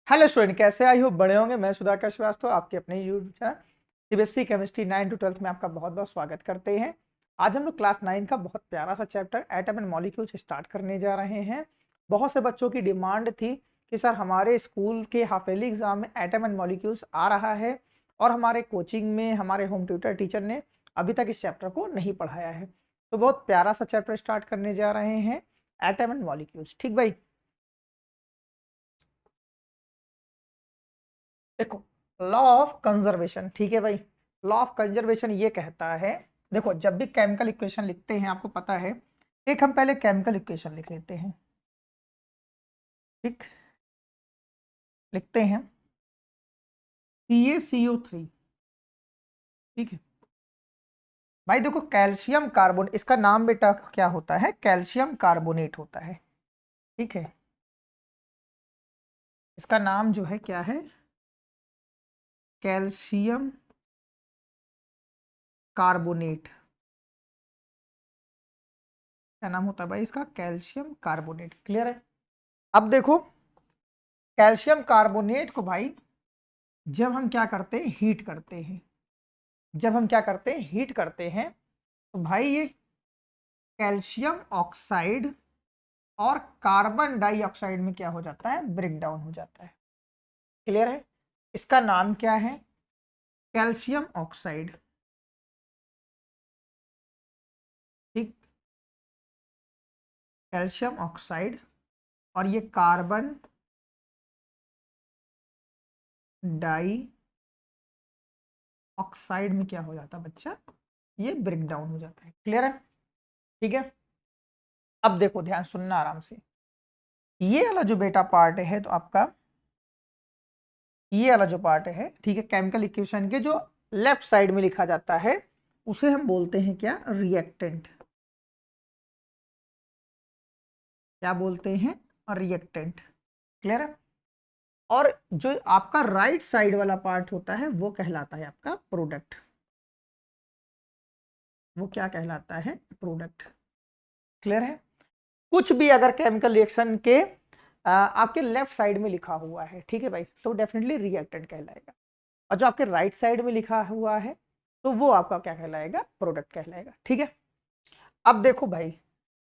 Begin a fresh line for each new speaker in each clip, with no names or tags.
Hello student, कैसे आई हो? बड़े होंगे। मैं सुधाकर श्रीवास्तव, आपके अपने YouTube channel CBSE chemistry 9 to 12 में आपका बहुत बहुत स्वागत करते हैं। आज हम लोग क्लास 9 का बहुत प्यारा सा chapter atom and molecules start करने जा रहे हैं। बहुत से बच्चों की डिमांड थी कि सर हमारे स्कूल के हाफ ईयरली एग्जाम में एटम एंड मॉलिक्यूल्स आ रहा है और हमारे कोचिंग में हमारे होम ट्यूटर टीचर ने अभी तक इस चैप्टर को नहीं पढ़ाया है। तो बहुत प्यारा सा चैप्टर स्टार्ट करने जा रहे हैं, एटम एंड मॉलिक्यूल्स। ठीक भाई, देखो, लॉ ऑफ कंजर्वेशन। ठीक है भाई, लॉ ऑफ कंजर्वेशन ये कहता है, देखो जब भी केमिकल इक्वेशन लिखते हैं आपको पता है, एक हम पहले केमिकल इक्वेशन लिख लेते हैं। ठीक, लिखते हैं CaCO3। ठीक है भाई, देखो कैल्शियम कार्बोनेट, इसका नाम बेटा क्या होता है? कैल्शियम कार्बोनेट होता है। ठीक है, इसका नाम जो है क्या है? Calcium carbonate. क्या नाम होता है भाई इसका? Calcium carbonate. क्लियर है? अब देखो, कैल्शियम कार्बोनेट को भाई जब हम क्या करते हैं, हीट करते हैं, जब हम क्या करते हैं, हीट करते हैं, तो भाई ये कैल्शियम ऑक्साइड और कार्बन डाइऑक्साइड में क्या हो जाता है? ब्रेक डाउन हो जाता है। क्लियर है? इसका नाम क्या है? Calcium oxide. ठीक, कैल्शियम ऑक्साइड। और ये कार्बन डाई ऑक्साइड में क्या हो जाता है बच्चा? ये ब्रेक डाउन हो जाता है। क्लियर है? ठीक है, अब देखो ध्यान सुनना आराम से। ये वाला जो बेटा पार्ट है तो आपका ये वाला जो पार्ट है, ठीक है, केमिकल इक्वेशन के जो लेफ्ट साइड में लिखा जाता है उसे हम बोलते हैं क्या? रिएक्टेंट। क्या बोलते हैं? रिएक्टेंट। क्लियर है? और जो आपका राइट साइड वाला पार्ट होता है वो कहलाता है आपका प्रोडक्ट। वो क्या कहलाता है? प्रोडक्ट। क्लियर है? कुछ भी अगर केमिकल रिएक्शन के आपके लेफ्ट साइड में लिखा हुआ है, ठीक है भाई, तो डेफिनेटली रिएक्टेंट कहलाएगा। और जो आपके राइट साइड में लिखा हुआ है तो वो आपका क्या कहलाएगा? प्रोडक्ट कहलाएगा। ठीक है, अब देखो भाई,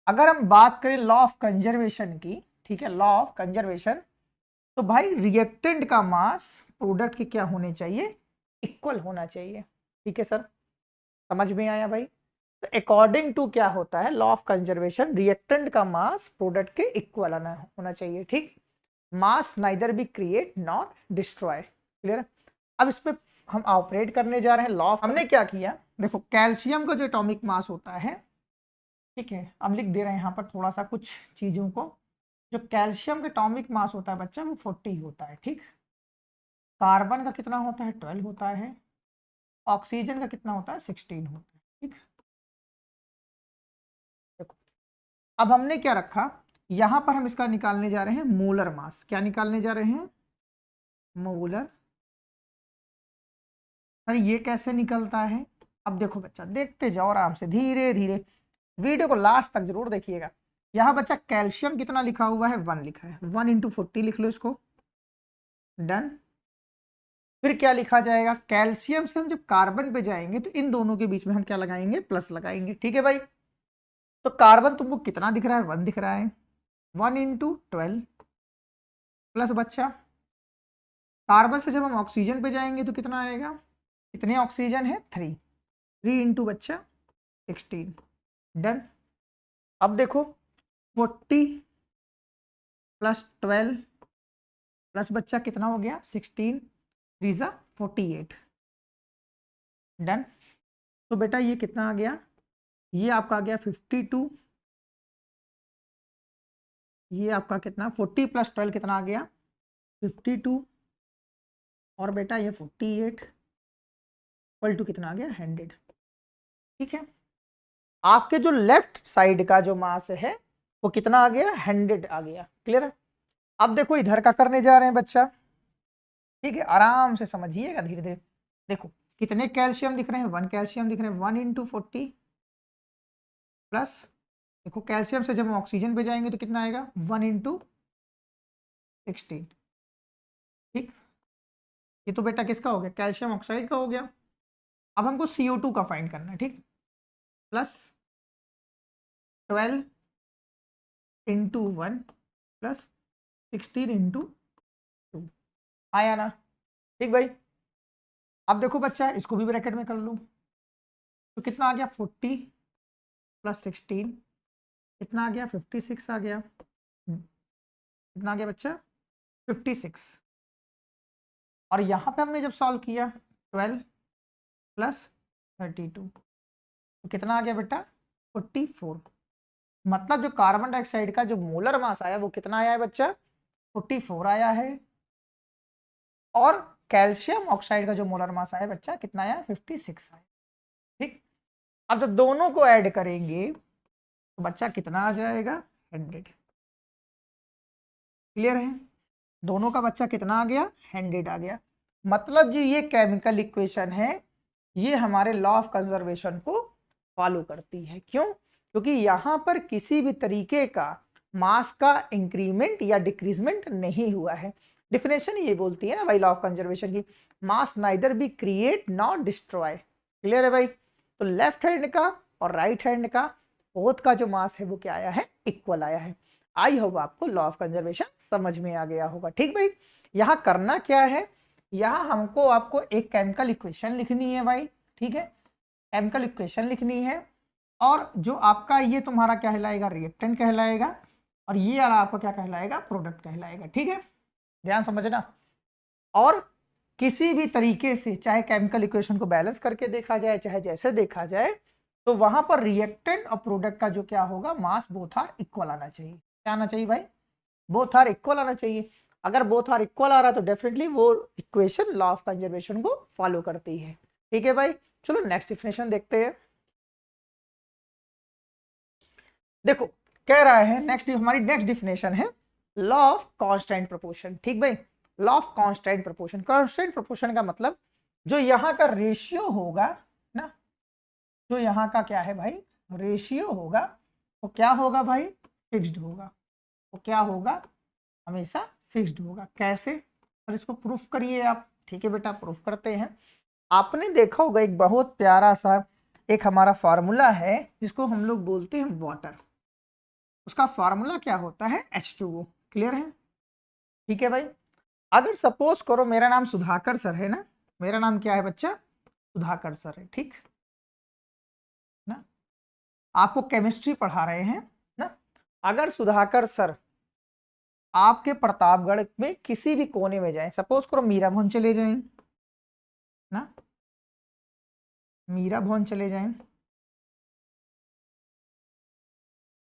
अगर हम बात करें लॉ ऑफ कंजर्वेशन की, ठीक है, लॉ ऑफ कंजर्वेशन, तो भाई रिएक्टेंट का मास प्रोडक्ट के क्या होने चाहिए? इक्वल होना चाहिए। ठीक है सर, समझ में आया भाई? तो अकॉर्डिंग टू क्या होता है, लॉ ऑफ कंजर्वेशन, रिएक्टेंट का मास प्रोडक्ट के इक्वल होना चाहिए। ठीक, mass neither be create not destroy. Clear? अब इस पे हम ऑपरेट करने जा रहे हैं लॉ ऑफ। हमने क्या किया, देखो कैल्शियम का जो एटॉमिक मास होता है, ठीक है, हम लिख दे रहे हैं यहाँ पर थोड़ा सा कुछ चीजों को। जो कैल्शियम का एटॉमिक मास होता है बच्चा वो 40 होता है। ठीक, कार्बन का कितना होता है? 12 होता है। ऑक्सीजन का कितना होता है? 16 होता है। ठीक, देखो, अब हमने क्या रखा, यहां पर हम इसका निकालने जा रहे हैं मोलर मास। क्या निकालने जा रहे हैं? मोलर। अरे ये कैसे निकलता है? अब देखो बच्चा, देखते जाओ आराम से, धीरे धीरे, वीडियो को लास्ट तक जरूर देखिएगा। यहाँ बच्चा कैल्शियम कितना लिखा हुआ है? 1 लिखा है। 1 × 40 लिख लो इसको। डन। फिर क्या लिखा जाएगा? कैल्शियम से हम जब कार्बन पे जाएंगे तो इन दोनों के बीच में हम क्या लगाएंगे? प्लस लगाएंगे। ठीक है भाई, तो कार्बन तुमको कितना दिख रहा है? 1 दिख रहा है। 1 × 12 प्लस बच्चा, कार्बन से जब हम ऑक्सीजन पे जाएंगे तो कितना आएगा? कितने ऑक्सीजन है? 3। 3 × बच्चा 16। डन। अब देखो, 40 प्लस 12 प्लस बच्चा कितना हो गया? 16 3 × 48। डन। तो बेटा ये कितना आ गया? ये आपका आ गया 52। ये आपका कितना? 40 प्लस 12 कितना आ गया? 52। और बेटा ये 48 इक्वल टू कितना आ गया? 100। ठीक है, आपके जो लेफ्ट साइड का जो मास है वो कितना आ गया? 100 आ गया। क्लियर है? अब देखो इधर का करने जा रहे हैं बच्चा। ठीक है, आराम से समझिएगा धीरे धीरे। देखो कितने कैल्शियम दिख रहे हैं? 1 कैल्शियम दिख रहे हैं। 1 × 40 प्लस, देखो कैल्शियम से जब हम ऑक्सीजन पे जाएंगे तो कितना आएगा? 1 × 16। ठीक, ये तो बेटा किसका हो गया, कैल्शियम ऑक्साइड का हो गया। अब हमको CO2 का फाइंड करना है, ठीक, प्लस 12 इंटू 1 प्लस 16 इंटू 2, आया ना? ठीक भाई, अब देखो बच्चा इसको भी ब्रैकेट में कर लूँ तो कितना आ गया 40 प्लस 16, कितना आ गया 56 आ गया, कितना आ गया बच्चा 56। और यहाँ पे हमने जब सॉल्व किया 12 प्लस 32 तो कितना आ गया बेटा 44। मतलब जो कार्बन डाइऑक्साइड का जो मोलर मास आया वो कितना आया है बच्चा 44 आया है, और कैल्शियम ऑक्साइड का जो मोलर मास आया बच्चा कितना आया 56 आया। ठीक, अब जब दोनों को ऐड करेंगे तो बच्चा कितना आ जाएगा 100। क्लियर है, दोनों का बच्चा कितना आ गया 100 आ गया। मतलब जो ये केमिकल इक्वेशन है ये हमारे लॉ ऑफ कंजर्वेशन को फॉलो करती है। क्यों? क्योंकि यहां पर किसी भी तरीके का मास का इंक्रीमेंट या डिक्रीजमेंट नहीं हुआ है। डिफिनेशन ये बोलती है ना भाई लॉ ऑफ कंजर्वेशन की, mass neither be create not destroy. Clear है भाई, तो लेफ्ट हैंड का और राइट हैंड का बोथ का जो मास है वो क्या आया है इक्वल आया है। आई होप आपको लॉ ऑफ कंजर्वेशन समझ में आ गया होगा। ठीक भाई, यहां करना क्या है, यहां हमको आपको एक केमिकल इक्वेशन लिखनी है भाई। ठीक है, केमिकल इक्वेशन लिखनी है, और जो आपका ये तुम्हारा क्या कहलाएगा रिएक्टेंट कहलाएगा, और ये वाला आपका क्या कहलाएगा प्रोडक्ट कहलाएगा। ठीक है, ध्यान समझना। और किसी भी तरीके से चाहे केमिकल इक्वेशन को बैलेंस करके देखा जाए चाहे जैसे देखा जाए, तो वहां पर रिएक्टेंट और प्रोडक्ट का जो क्या होगा मास बोथ आर इक्वल आना चाहिए। क्या आना चाहिए भाई, बोथ आर इक्वल आना चाहिए। अगर बोथ आर इक्वल आ रहा तो डेफिनेटली वो इक्वेशन लॉ ऑफ कंजर्वेशन को फॉलो करती है। ठीक है भाई, चलो नेक्स्ट डिफिनेशन देखते हैं। देखो कह रहा है नेक्स्ट, हमारी नेक्स्ट डिफिनेशन है लॉ ऑफ कांस्टेंट प्रोपोर्शन। ठीक भाई, law of constant proportion, constant proportion का मतलब जो यहाँ का रेशियो होगा ना, जो यहाँ का क्या है भाई रेशियो होगा, वो क्या होगा भाई फिक्स्ड होगा। वो क्या होगा हमेशा फिक्स्ड होगा। कैसे, और इसको प्रूफ करिए आप। ठीक है बेटा, प्रूफ करते हैं। आपने देखा होगा एक बहुत प्यारा सा एक हमारा फॉर्मूला है जिसको हम लोग बोलते हैं वाटर। उसका फॉर्मूला क्या होता है H2O। क्लियर है, ठीक है भाई। अगर सपोज करो मेरा नाम सुधाकर सर है ना, मेरा नाम क्या है बच्चा सुधाकर सर है, ठीक ना, आपको केमिस्ट्री पढ़ा रहे हैं ना। अगर सुधाकर सर आपके प्रतापगढ़ में किसी भी कोने में जाए, सपोज करो मीरा भवन चले जाएं ना, मीरा भवन चले जाएं,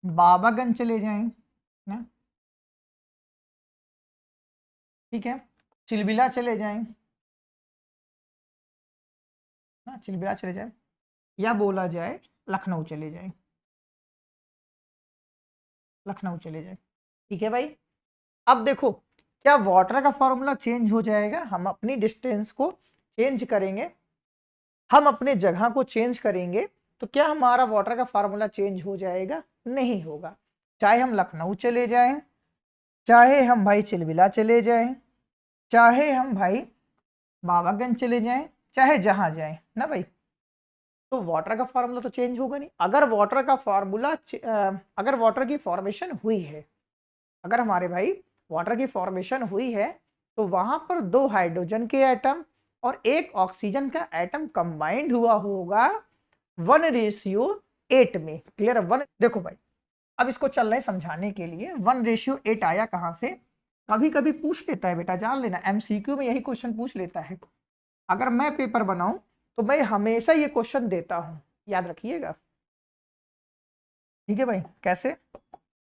बाबागंज चले जाएं ना, ठीक है, चिलबिला चले जाएं ना, चिलबिला चले जाएं, या बोला जाए लखनऊ चले जाएं, लखनऊ चले जाएं। ठीक है भाई, अब देखो क्या वाटर का फॉर्मूला चेंज हो जाएगा? हम अपनी डिस्टेंस को चेंज करेंगे, हम अपने जगह को चेंज करेंगे, तो क्या हमारा वाटर का फार्मूला चेंज हो जाएगा? नहीं होगा। चाहे हम लखनऊ चले जाएं, चाहे हम भाई चिलबिला चले जाएं, चाहे हम भाई बाबागंज चले जाएं, चाहे जहां जाएं ना भाई, तो वाटर का फार्मूला तो चेंज होगा नहीं। अगर वाटर का फार्मूला अगर वाटर की फॉर्मेशन हुई है, अगर हमारे भाई वाटर की फॉर्मेशन हुई है, तो वहां पर 2 हाइड्रोजन के एटम और 1 ऑक्सीजन का एटम कंबाइंड हुआ होगा 1:8 में। क्लियर है? 1, देखो भाई अब इसको चल रहे समझाने के लिए 1:8 आया कहां से? कभी कभी पूछ लेता है बेटा, जान लेना MCQ में यही क्वेश्चन पूछ लेता है। अगर मैं पेपर बनाऊं तो मैं हमेशा ये क्वेश्चन देता हूं, याद रखिएगा। ठीक है भाई, कैसे?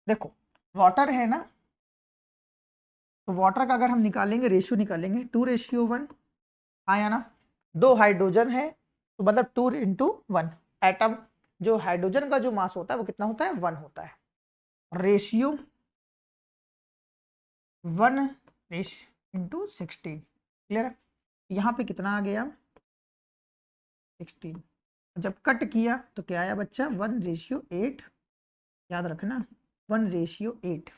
देखो वाटर है ना, तो वाटर का अगर हम निकालेंगे रेशियो निकालेंगे 2:1, आया ना। 2 हाइड्रोजन है तो मतलब 2:1 एटम, जो हाइड्रोजन का जो मास होता है वो कितना होता है 1 होता है। रेशियो 1:16। क्लियर है? यहाँ पे कितना आ गया 16। जब कट किया तो क्या आया बच्चा 1:8। याद रखना 1:8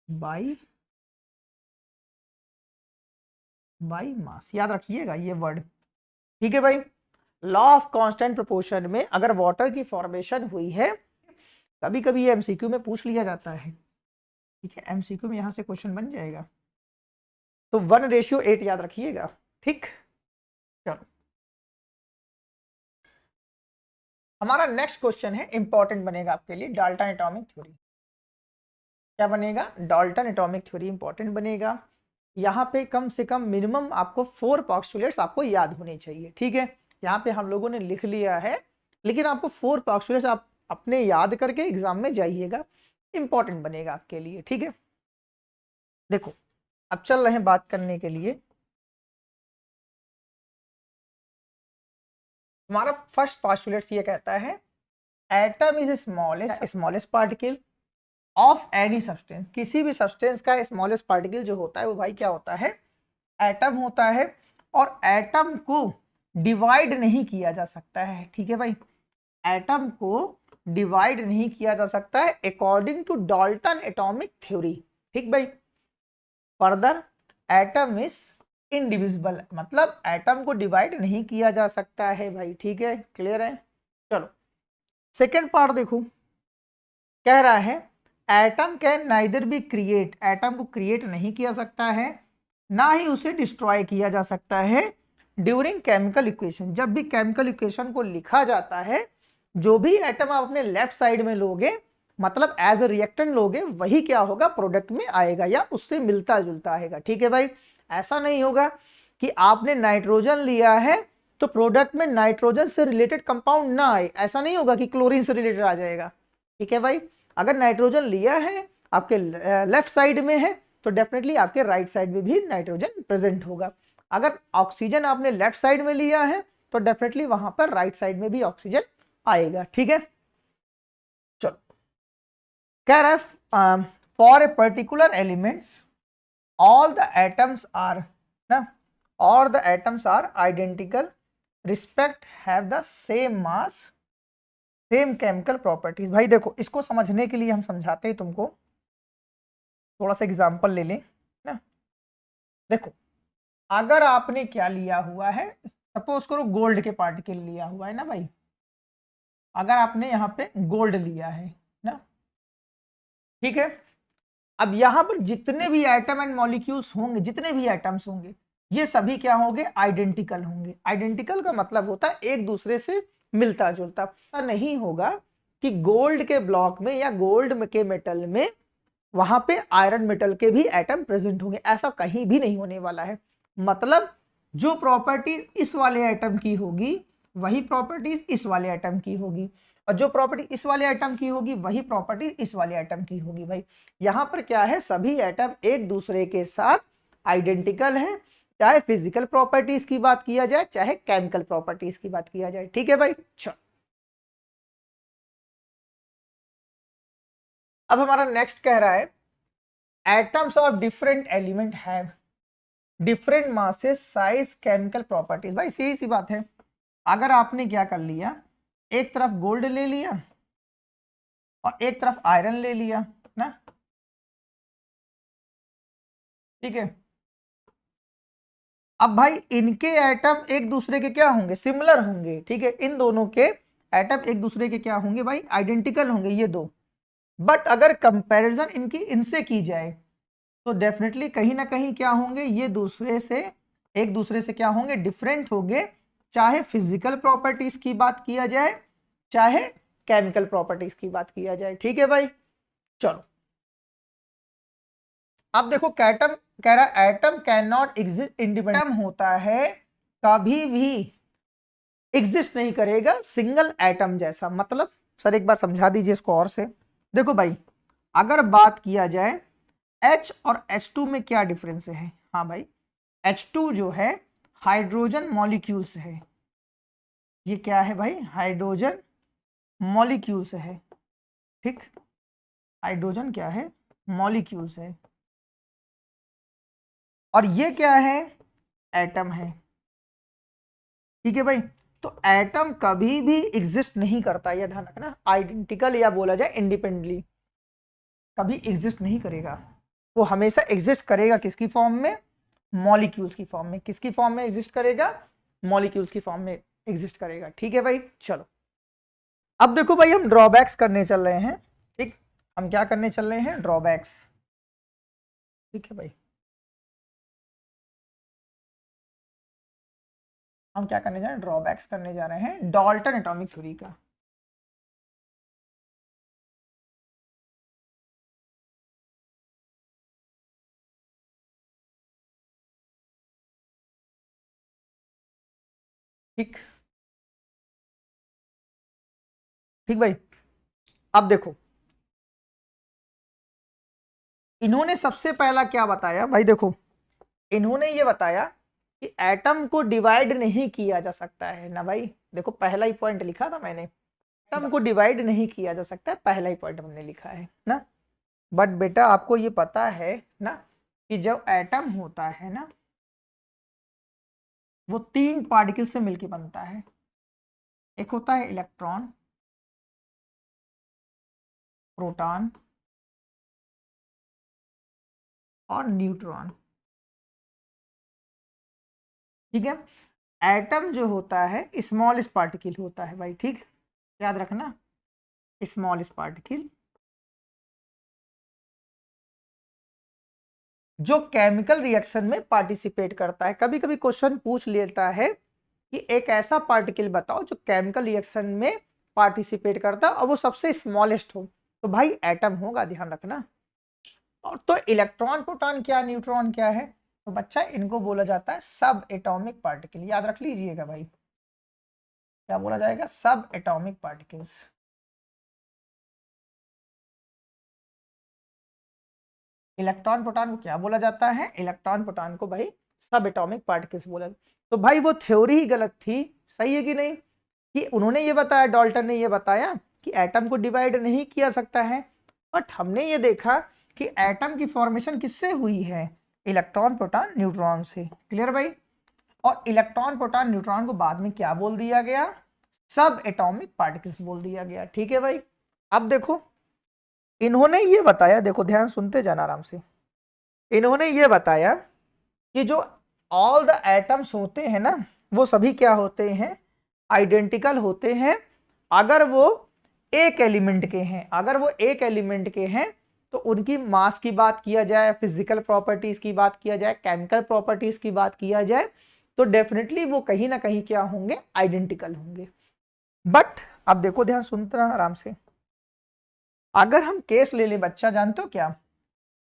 बाई बाई मास, याद रखिएगा ये वर्ड, ठीक है भाई। लॉ ऑफ कांस्टेंट प्रोपोर्शन में अगर वाटर की फॉर्मेशन हुई है, कभी कभी ये एमसीक्यू में पूछ लिया जाता है, ठीक है, एमसीक्यू में यहां से क्वेश्चन बन जाएगा, तो 1:8 याद रखिएगा, ठीक। चलो हमारा नेक्स्ट क्वेश्चन है, इंपॉर्टेंट बनेगा आपके लिए, डाल्टन एटॉमिक थ्योरी। क्या बनेगा? डाल्टन एटॉमिक थ्योरी इंपॉर्टेंट बनेगा। यहाँ पे कम से कम मिनिमम आपको 4 पोस्टुलेट्स आपको याद होने चाहिए, ठीक है। यहाँ पे हम लोगों ने लिख लिया है, लेकिन आपको 4 पोस्टुलेट्स आप अपने याद करके एग्जाम में जाइएगा, इंपॉर्टेंट बनेगा आपके लिए, ठीक है। देखो अब चल रहे हैं बात करने के लिए, हमारा फर्स्ट पोस्टुलेट ये कहता है atom is smallest particle of any substance. किसी भी सब्सटेंस का स्मॉलेस्ट पार्टिकल जो होता है वो भाई क्या होता है? एटम होता है। और एटम को डिवाइड नहीं किया जा सकता है, ठीक है भाई, एटम को डिवाइड नहीं किया जा सकता है according to Dalton atomic theory, ठीक भाई। फर्दर एटम इज इनडिविजिबल, मतलब एटम को डिवाइड नहीं किया जा सकता है भाई, ठीक है, क्लियर है। चलो सेकेंड पार्ट देखो, कह रहा है atom can neither be create, atom को क्रिएट नहीं किया सकता है, ना ही उसे डिस्ट्रॉय किया जा सकता है ड्यूरिंग केमिकल इक्वेशन। जब भी केमिकल इक्वेशन को लिखा जाता है, जो भी एटम आप अपने लेफ्ट साइड में लोगे, मतलब एज ए रिएक्टेंट लोगे, वही क्या होगा? प्रोडक्ट में आएगा या उससे मिलता जुलता आएगा, ठीक है भाई। ऐसा नहीं होगा कि आपने नाइट्रोजन लिया है तो प्रोडक्ट में नाइट्रोजन से रिलेटेड कंपाउंड ना आए, ऐसा नहीं होगा कि क्लोरीन से रिलेटेड आ जाएगा, ठीक है भाई। अगर नाइट्रोजन लिया है आपके लेफ्ट साइड में है तो डेफिनेटली आपके राइट साइड में भी नाइट्रोजन प्रेजेंट होगा। अगर ऑक्सीजन आपने लेफ्ट साइड में लिया है तो डेफिनेटली वहां पर राइट साइड में भी ऑक्सीजन आएगा, ठीक है। चलो कह रहा है for a particular elements all the atoms are ना, और the atoms are identical respect have the same mass same chemical properties. भाई देखो इसको समझने के लिए हम समझाते हैं तुमको, थोड़ा सा एग्जांपल ले लें ना। देखो अगर आपने क्या लिया हुआ है, सपोज करो गोल्ड के पार्टिकल लिया हुआ है ना भाई, अगर आपने यहाँ पे गोल्ड लिया है ना, ठीक है। अब यहाँ पर जितने भी एटम एंड मॉलिक्यूल्स होंगे, जितने भी एटम्स होंगे, ये सभी क्या होंगे? आइडेंटिकल होंगे। आइडेंटिकल का मतलब होता है एक दूसरे से मिलता जुलता। नहीं होगा कि गोल्ड के ब्लॉक में या गोल्ड के मेटल में वहां पे आयरन मेटल के भी एटम प्रेजेंट होंगे, ऐसा कहीं भी नहीं होने वाला है। मतलब जो प्रॉपर्टीज इस वाले एटम की होगी वही प्रॉपर्टीज इस वाले एटम की होगी, और जो प्रॉपर्टी इस वाले एटम की होगी वही प्रॉपर्टी इस वाले एटम की होगी। भाई यहाँ पर क्या है? सभी एटम एक दूसरे के साथ आइडेंटिकल है, चाहे फिजिकल प्रॉपर्टीज की बात किया जाए चाहे केमिकल प्रॉपर्टीज की बात किया जाए, ठीक है भाई। चलो अब हमारा नेक्स्ट कह रहा है atoms of different element have different masses size chemical properties. भाई सीधी सी बात है, अगर आपने क्या कर लिया, एक तरफ गोल्ड ले लिया और एक तरफ आयरन ले लिया ना, ठीक है। अब भाई इनके एटम एक दूसरे के क्या होंगे? सिमिलर होंगे, ठीक है। इन दोनों के एटम एक दूसरे के क्या होंगे भाई? आइडेंटिकल होंगे ये दो। बट अगर कंपैरिजन इनकी इनसे की जाए तो डेफिनेटली कहीं ना कहीं क्या होंगे? ये दूसरे से एक दूसरे से क्या होंगे? डिफरेंट होंगे, चाहे फिजिकल प्रॉपर्टीज की बात किया जाए चाहे केमिकल प्रॉपर्टीज की बात किया जाए, ठीक है भाई। चलो अब देखो कैटम कह रहा है atom can not exist independent होता है, कभी भी एग्जिस्ट नहीं करेगा सिंगल एटम जैसा। मतलब सर एक बार समझा दीजिए इसको और से। देखो भाई अगर बात किया जाए H और H2 में क्या डिफरेंस है? हाँ भाई H2 जो है हाइड्रोजन मॉलिक्यूल्स है, ये क्या है भाई? हाइड्रोजन मॉलिक्यूल्स है, ठीक। हाइड्रोजन क्या है? मॉलिक्यूल्स है। और ये क्या है? एटम है, ठीक है भाई। तो एटम कभी भी एग्जिस्ट नहीं करता, यह ध्यान रखना, आइडेंटिकल या बोला जाए इंडिपेंडेंटली कभी एग्जिस्ट नहीं करेगा। वो हमेशा एग्जिस्ट करेगा किसकी फॉर्म में? मॉलिक्यूल्स की फॉर्म में। किसकी फॉर्म में एग्जिस्ट करेगा? मॉलिक्यूल्स की फॉर्म में एग्जिस्ट करेगा। ठीक है भाई, चलो अब देखो भाई, हम ड्रॉबैक्स करने चल रहे हैं। ठीक, हम क्या करने चल रहे हैं? ड्रॉबैक्स। ठीक है भाई, हम क्या करने जा रहे हैं? ड्रॉबैक्स करने जा रहे हैं डाल्टन एटॉमिक थ्योरी का। ठीक, ठीक भाई, अब देखो इन्होंने सबसे पहला क्या बताया भाई? देखो इन्होंने ये बताया कि एटम को डिवाइड नहीं किया जा सकता है ना भाई। देखो पहला ही पॉइंट लिखा था मैंने, एटम को डिवाइड नहीं किया जा सकता है, पहला ही पॉइंट हमने लिखा है ना। बट बेटा आपको ये पता है ना कि जब एटम होता है ना, वो 3 पार्टिकल से मिलकर बनता है। एक होता है इलेक्ट्रॉन, प्रोटॉन और न्यूट्रॉन। ठीक है, एटम जो होता है स्मॉलेस्ट पार्टिकल होता है भाई। ठीक, याद रखना, स्मॉलेस्ट पार्टिकल जो केमिकल रिएक्शन में पार्टिसिपेट करता है। कभी कभी क्वेश्चन पूछ लेता है कि एक ऐसा पार्टिकल बताओ जो केमिकल रिएक्शन में पार्टिसिपेट करता है और वो सबसे स्मॉलेस्ट हो, तो भाई एटम होगा, ध्यान रखना। और तो इलेक्ट्रॉन, प्रोटॉन क्या, न्यूट्रॉन क्या है? तो बच्चा इनको बोला जाता है सब एटॉमिक पार्टिकल। याद रख लीजिएगा भाई, क्या बोला जाएगा? सब एटॉमिक पार्टिकल्स। इलेक्ट्रॉन प्रोटॉन को क्या बोला जाता है? इलेक्ट्रॉन प्रोटॉन को भाई सब एटॉमिक पार्टिकल्स बोला। तो भाई वो थ्योरी ही गलत थी, सही है कि नहीं? कि उन्होंने ये बताया, डाल्टन ने ये बताया कि एटम को डिवाइड नहीं किया सकता है, बट हमने ये देखा कि एटम की फॉर्मेशन किससे हुई है? इलेक्ट्रॉन प्रोटॉन न्यूट्रॉन से। क्लियर भाई? और इलेक्ट्रॉन प्रोटॉन न्यूट्रॉन को बाद में क्या बोल दिया गया? सब एटॉमिक पार्टिकल्स बोल दिया गया। ठीक है भाई, अब देखो इन्होंने ये बताया, देखो ध्यान सुनते जाना आराम से। इन्होंने ये बताया कि जो ऑल द एटम्स होते हैं ना, वो सभी क्या होते हैं? आइडेंटिकल होते हैं अगर वो एक एलिमेंट के हैं। अगर वो एक एलिमेंट के हैं तो उनकी मास की बात किया जाए, फिजिकल प्रॉपर्टीज की बात किया जाए, केमिकल प्रॉपर्टीज की बात किया जाए, तो डेफिनेटली वो कहीं ना कहीं क्या होंगे? आइडेंटिकल होंगे। बट अब देखो ध्यान सुनते रहा आराम से, अगर हम केस ले ले बच्चा, जानते हो क्या?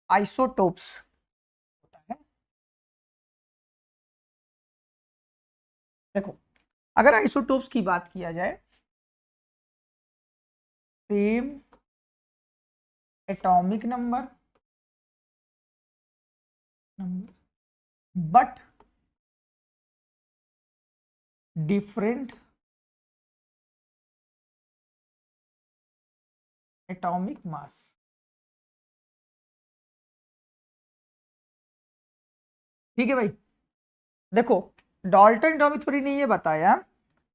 आइसोटोप्स होता है। देखो अगर आइसोटोप्स की बात किया जाए, same atomic number but different atomic मास। ठीक है भाई, देखो डाल्टन एटॉमिक थ्योरी ने ये बताया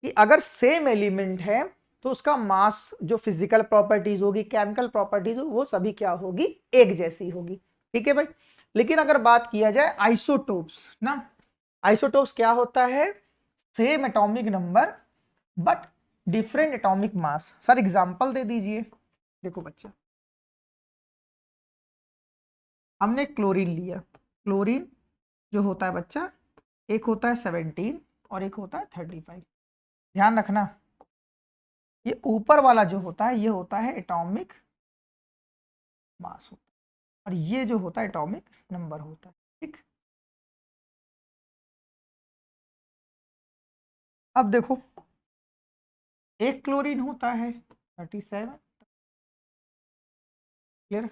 कि अगर सेम एलिमेंट है तो उसका मास, जो फिजिकल प्रॉपर्टीज होगी, केमिकल प्रॉपर्टीज होगी, वो सभी क्या होगी? एक जैसी होगी। ठीक है भाई, लेकिन अगर बात किया जाए आइसोटोप्स ना, आइसोटोप्स क्या होता है? Same atomic number but different atomic mass. Sir example दे दीजिए। देखो बच्चा, हमने क्लोरीन लिया, क्लोरीन जो होता है बच्चा, एक होता है 17 और एक होता है 35। ध्यान रखना, ये ऊपर वाला जो होता है ये होता है एटॉमिक मास होता है, और ये जो होता है एटॉमिक नंबर होता है। ठीक, अब देखो एक क्लोरीन होता है 37। क्लियर?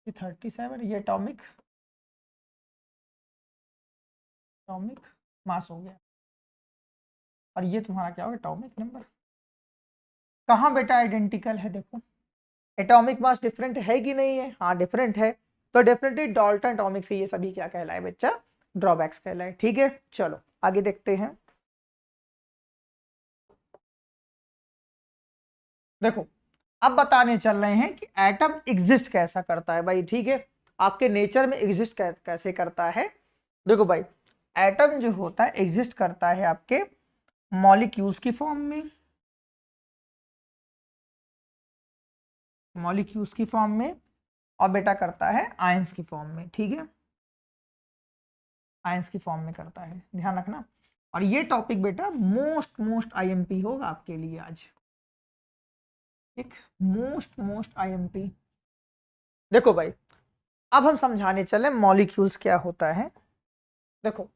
ये 37, ये एटॉमिक एटॉमिक मास हो गया, और ये तुम्हारा क्या होगा? Atomic number. कहाँ बेटा आइडेंटिकल है? देखो एटॉमिक मास डिफरेंट है कि नहीं है? हाँ डिफरेंट है, तो डेफिनेटली डाल्टन एटॉमिक से ये सभी क्या कहलाए बच्चा? ड्रॉबैक्स कहलाए। ठीक है, चलो आगे देखते हैं। देखो अब बताने चल रहे हैं कि एटम एग्जिस्ट कैसा करता है भाई, ठीक है, आपके नेचर में एग्जिस्ट कैसे करता है। देखो भाई, एटम जो होता है एग्जिस्ट करता है आपके मॉलिक्यूल्स की फॉर्म में, मॉलिक्यूल्स की फॉर्म में, और बेटा करता है आयंस की फॉर्म में, ठीक है, आयंस की फॉर्म में करता है, ध्यान रखना। और ये टॉपिक बेटा मोस्ट आईएमपी होगा आपके लिए आज, एक मोस्ट आईएमपी। देखो भाई, अब हम समझाने चले मॉलिक्यूल्स क्या होता है। देखो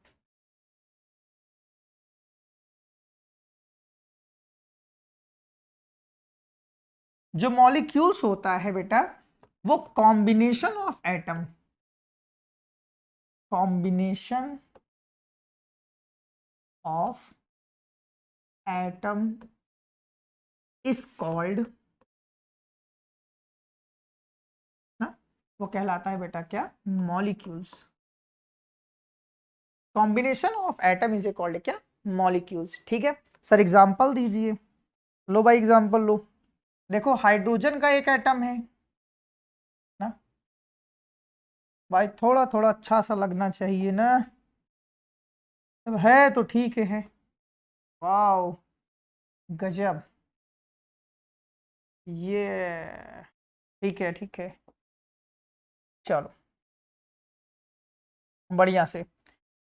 जो मॉलिक्यूल्स होता है बेटा, वो combination of atom, combination of atom is called ना, वो कहलाता है बेटा क्या, molecules. Combination of atom is called क्या, मॉलिक्यूल्स, ठीक है। सर एग्जांपल दीजिए, लो भाई एग्जांपल लो। देखो हाइड्रोजन का एक एटम है ना भाई, थोड़ा थोड़ा अच्छा सा लगना चाहिए ना, अब है तो ठीक है। वाओ, गजब, ये ठीक है ठीक है, चलो बढ़िया से।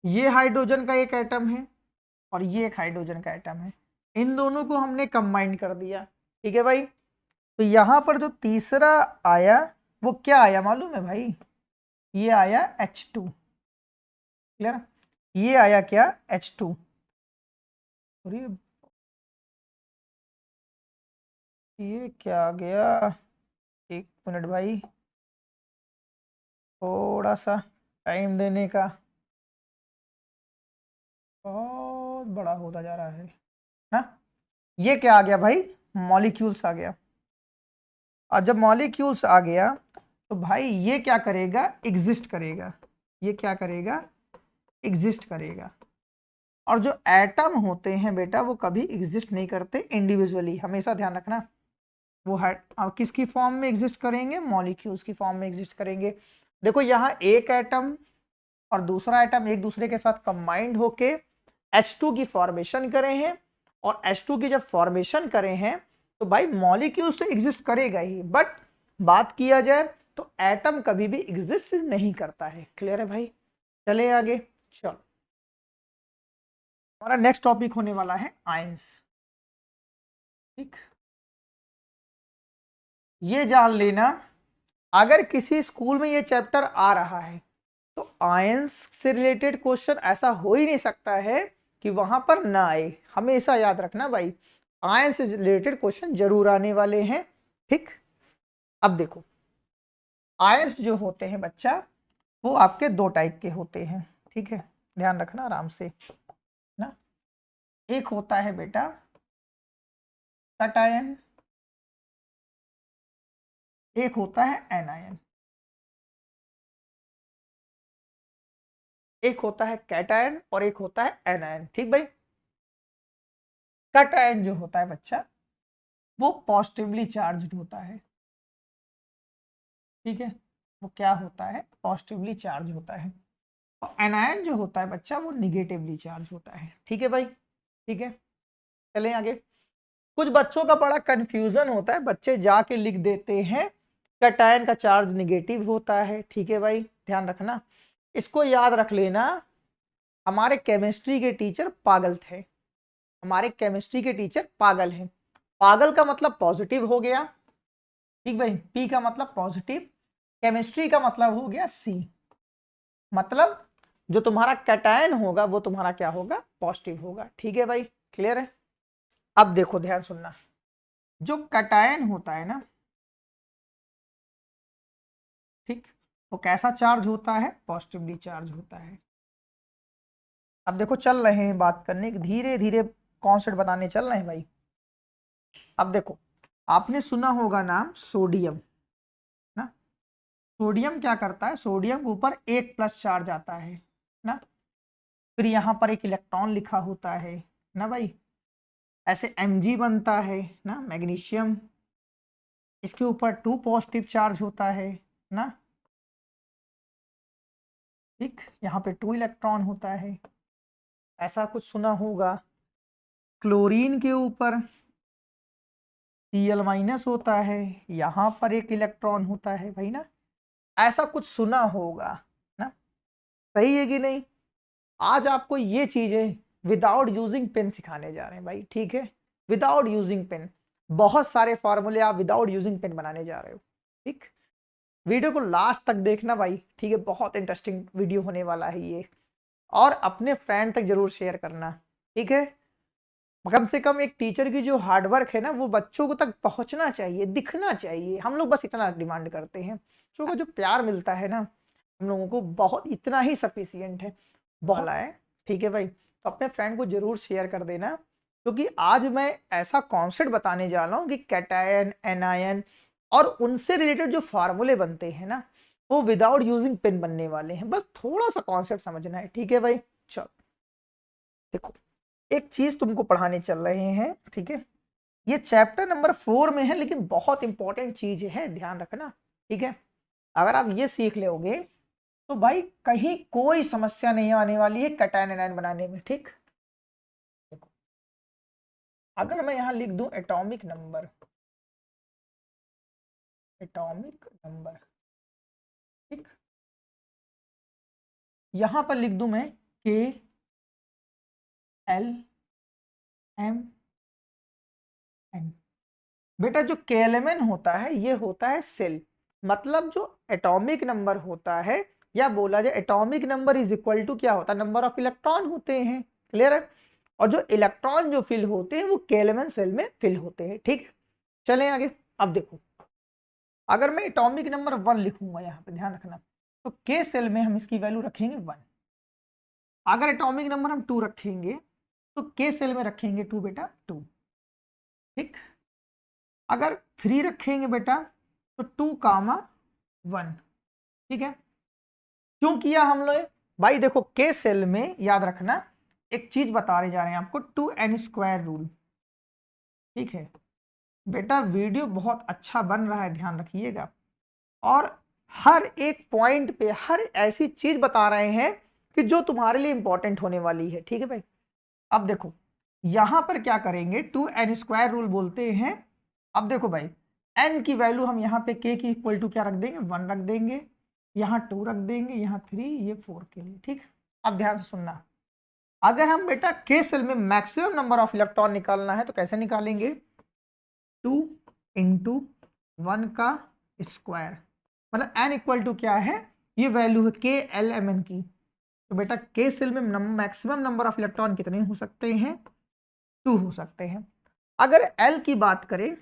ये हाइड्रोजन का एक एटम है और ये एक हाइड्रोजन का एटम है, इन दोनों को हमने कंबाइन कर दिया, ठीक है भाई। तो यहां पर जो तीसरा आया वो क्या आया मालूम है भाई, ये आया H2, क्लियर, ये आया क्या H2। अरे ये क्या आ गया, एक मिनट भाई, थोड़ा सा टाइम देने का, बहुत बड़ा होता जा रहा है ना। ये क्या आ गया भाई, मॉलिक्यूल्स आ गया। और जब मॉलिक्यूल्स आ गया तो भाई ये क्या करेगा, एग्जिस्ट करेगा, ये क्या करेगा, एग्जिस्ट करेगा। और जो एटम होते हैं बेटा वो कभी एग्जिस्ट नहीं करते इंडिविजुअली, हमेशा ध्यान रखना। वो है किसकी फॉर्म में एग्जिस्ट करेंगे, मॉलिक्यूल्स की फॉर्म में एग्जिस्ट करेंगे। देखो यहाँ एक एटम और दूसरा एटम एक दूसरे के साथ कंबाइंड होके H2 की फॉर्मेशन करे हैं, और H2 की जब फॉर्मेशन करे हैं तो भाई मॉलिक्यूल्स तो एग्जिस्ट करेगा ही, बट बात किया जाए तो एटम कभी भी एग्जिस्ट नहीं करता है। क्लियर है भाई, चले आगे, चलो हमारा नेक्स्ट टॉपिक होने वाला है आयंस, ठीक। ये जान लेना, अगर किसी स्कूल में ये चैप्टर आ रहा है तो आयंस से रिलेटेड क्वेश्चन ऐसा हो ही नहीं सकता है कि वहां पर ना आए, हमेशा याद रखना भाई, आयंस से रिलेटेड क्वेश्चन जरूर आने वाले हैं, ठीक। अब देखो आयंस जो होते हैं बच्चा, वो आपके दो टाइप के होते हैं, ठीक है, ध्यान रखना आराम से ना। एक होता है बेटा कटायन, एक होता है एनायन, एक होता है कैटायन और एक होता है एनायन, ठीक भाई। कटायन जो होता है बच्चा वो पॉजिटिवली चार्ज होता है, ठीक है, वो क्या होता है, पॉजिटिवली चार्ज होता है। और एनायन जो होता है बच्चा वो निगेटिवली चार्ज होता है, ठीक है भाई, ठीक है। चलें आगे। कुछ बच्चों का बड़ा कंफ्यूजन होता है, बच्चे जाके लिख देते हैं कैटायन का चार्ज निगेटिव होता है, ठीक है भाई, ध्यान रखना, इसको याद रख लेना। हमारे केमिस्ट्री के टीचर पागल थे, हमारे केमिस्ट्री के टीचर पागल हैं। पागल का मतलब पॉजिटिव हो गया, ठीक भाई, पी का मतलब पॉजिटिव, केमिस्ट्री का मतलब हो गया सी, मतलब जो तुम्हारा कैटायन होगा वो तुम्हारा क्या होगा, पॉजिटिव होगा, ठीक है भाई, क्लियर है। अब देखो ध्यान सुनना, जो कैटायन होता है ना, ठीक, वो कैसा चार्ज होता है, पॉजिटिवली चार्ज होता है। अब देखो चल रहे हैं बात करने की, धीरे धीरे कॉन्सेप्ट बताने चल रहे हैं भाई। अब देखो आपने सुना होगा नाम सोडियम ना, सोडियम क्या करता है, सोडियम के ऊपर एक प्लस चार्ज आता है ना, फिर यहाँ पर एक इलेक्ट्रॉन लिखा होता है ना भाई, ऐसे Mg बनता है ना, मैग्नीशियम, इसके ऊपर 2 पॉजिटिव चार्ज होता है ना, ठीक, यहाँ पे 2 इलेक्ट्रॉन होता है, ऐसा कुछ सुना होगा। क्लोरीन के ऊपर Cl- होता है, यहाँ पर 1 इलेक्ट्रॉन होता है भाई ना, ऐसा कुछ सुना होगा ना, सही है कि नहीं। आज आपको ये चीजें विदाउट यूजिंग पेन सिखाने जा रहे हैं भाई, ठीक है, विदाउट यूजिंग पेन। बहुत सारे फॉर्मूले आप विदाउट यूजिंग पेन बनाने जा रहे हो, ठीक। वीडियो को लास्ट तक देखना भाई, ठीक है, बहुत इंटरेस्टिंग वीडियो होने वाला है ये, और अपने फ्रेंड तक जरूर शेयर करना, ठीक है। कम से कम एक टीचर की जो हार्डवर्क है ना, वो बच्चों को तक पहुंचना चाहिए, दिखना चाहिए। हम लोग बस इतना डिमांड करते हैं, बच्चों को जो प्यार मिलता है ना हम लोगों को, बहुत इतना ही सफिशियंट है, बहुत है, ठीक है भाई। तो अपने फ्रेंड को जरूर शेयर कर देना, क्योंकि आज मैं ऐसा कॉन्सेप्ट बताने जा रहा हूँ कि कैटायन, एनायन और उनसे रिलेटेड जो फार्मूले बनते हैं ना, वो विदाउट यूजिंग पेन बनने वाले हैं। बस थोड़ा सा कॉन्सेप्ट समझना है, ठीक है भाई। चलो देखो, एक चीज तुमको पढ़ाने चल रहे हैं, ठीक है, ये चैप्टर नंबर 4 में है, लेकिन बहुत इंपॉर्टेंट चीज है, ध्यान रखना, ठीक है। अगर आप ये सीख लोगे तो भाई कहीं कोई समस्या नहीं आने वाली है कैटायन एनायन बनाने में, ठीक। देखो, अगर मैं यहां लिख दूं एटॉमिक नंबर, एटॉमिक नंबर, ठीक, यहां पर लिख दूं मैं के एल एम एन। बेटा जो केएलएमएन होता है ये होता है सेल, मतलब जो एटॉमिक नंबर होता है, या बोला जाए atomic number is equal to क्या होता है, नंबर ऑफ इलेक्ट्रॉन होते हैं, क्लियर है। और जो इलेक्ट्रॉन जो फिल होते हैं वो केएलएमएन सेल में फिल होते हैं, ठीक है। चलें आगे। अब देखो, अगर मैं एटॉमिक नंबर 1 लिखूंगा, यहाँ पे ध्यान रखना, तो के सेल में हम इसकी वैल्यू रखेंगे 1। अगर एटॉमिक नंबर हम 2 रखेंगे तो के सेल में रखेंगे 2 बेटा 2, ठीक। अगर 3 रखेंगे बेटा तो 2, 1, ठीक है। क्यों किया हम लोग भाई, देखो के सेल में याद रखना, एक चीज बताने जा रहे हैं आपको, 2n² रूल, ठीक है। बेटा वीडियो बहुत अच्छा बन रहा है, ध्यान रखिएगा, और हर एक पॉइंट पे हर ऐसी चीज बता रहे हैं कि जो तुम्हारे लिए इंपॉर्टेंट होने वाली है, ठीक है भाई। अब देखो यहां पर क्या करेंगे, 2n² रूल बोलते हैं। अब देखो भाई, n की वैल्यू हम यहाँ पे k की इक्वल टू क्या रख देंगे, 1 रख देंगे, यहाँ 2 रख देंगे, यहाँ 3, ये 4 के लिए, ठीक। अब ध्यान से सुनना, अगर हम बेटा k सेल में मैक्सिमम नंबर ऑफ इलेक्ट्रॉन निकालना है तो कैसे निकालेंगे, 2 इंटू 1 का स्क्वायर, मतलब n इक्वल टू क्या है, ये वैल्यू है के एल एम एन की। तो बेटा के सेल में मैक्सिमम नंबर ऑफ इलेक्ट्रॉन कितने हो सकते हैं, 2 हो सकते हैं। अगर एल की बात करें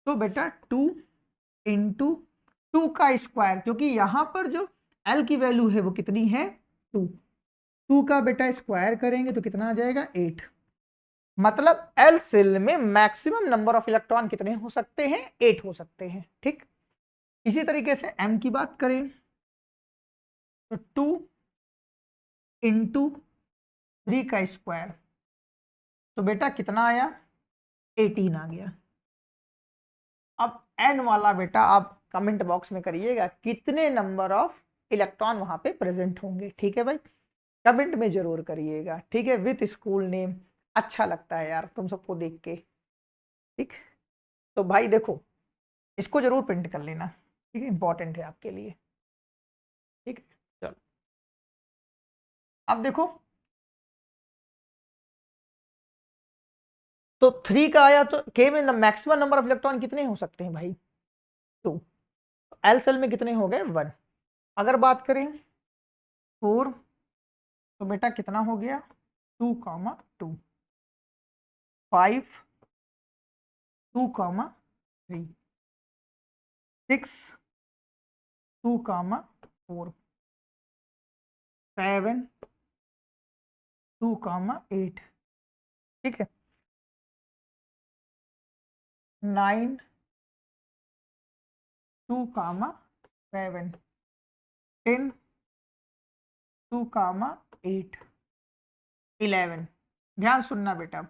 तो बेटा 2 इंटू 2 का स्क्वायर, क्योंकि यहां पर जो एल की वैल्यू है वो कितनी है, 2, 2 का बेटा स्क्वायर करेंगे तो कितना आ जाएगा, 8। मतलब एल सेल में मैक्सिमम नंबर ऑफ इलेक्ट्रॉन कितने हो सकते हैं, 8 हो सकते हैं, ठीक। इसी तरीके से एम की बात करें तो 2 इंटू 3 का स्क्वायर, तो बेटा कितना आया, 18 आ गया। अब एन वाला बेटा आप कमेंट बॉक्स में करिएगा कितने नंबर ऑफ इलेक्ट्रॉन वहां पे प्रेजेंट होंगे, ठीक है भाई, कमेंट में जरूर करिएगा, ठीक है, विथ स्कूल नेम। अच्छा लगता है यार तुम सबको देख के, ठीक। तो भाई देखो, इसको जरूर प्रिंट कर लेना, ठीक है, इंपॉर्टेंट है आपके लिए, ठीक है। चलो अब देखो, तो 3 का आया तो के में मैक्सिमम नंबर ऑफ इलेक्ट्रॉन कितने हो सकते हैं भाई, 2। एल सेल में कितने हो गए, 1। अगर बात करें 4, तो बेटा कितना हो गया, 2, 5, 2, 3, 6, 2, 4, 7, 2, 8, ठीक है, 9, 2, 7, 10, 2, 8, 11। ध्यान सुनना बेटा,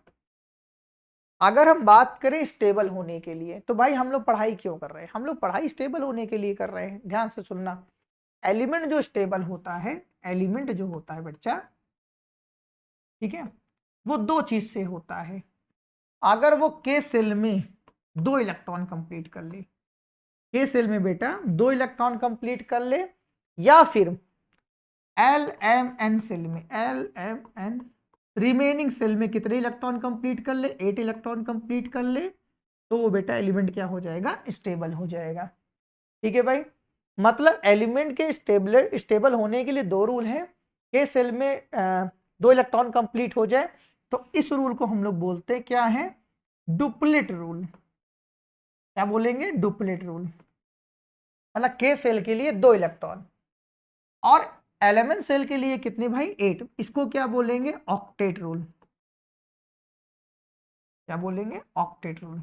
अगर हम बात करें स्टेबल होने के लिए, तो भाई हम लोग पढ़ाई क्यों कर रहे हैं? हम लोग पढ़ाई स्टेबल होने के लिए कर रहे हैं। ध्यान से सुनना, एलिमेंट जो स्टेबल होता है, एलिमेंट जो होता है बच्चा, ठीक है, वो दो चीज से होता है। अगर वो के सेल में 2 इलेक्ट्रॉन कंप्लीट कर ले, के सेल में बेटा 2 इलेक्ट्रॉन कंप्लीट कर ले, या फिर LMN सेल में, LMN रिमेनिंग सेल में कितने इलेक्ट्रॉन कंप्लीट कर ले, 8 इलेक्ट्रॉन कंप्लीट कर ले, तो वो बेटा एलिमेंट क्या हो जाएगा? स्टेबल हो जाएगा। ठीक है भाई, मतलब एलिमेंट के स्टेबल होने के लिए 2 रूल हैं। के सेल में 2 इलेक्ट्रॉन कंप्लीट हो जाए, तो इस रूल को हम लोग बोलते हैं क्या है? Duplet rule. क्या बोलेंगे? Duplet rule. मतलब के सेल के लिए 2 इलेक्ट्रॉन, और LMN सेल के लिए कितने भाई? 8। इसको क्या बोलेंगे? Octet rule. क्या बोलेंगे? Octet rule.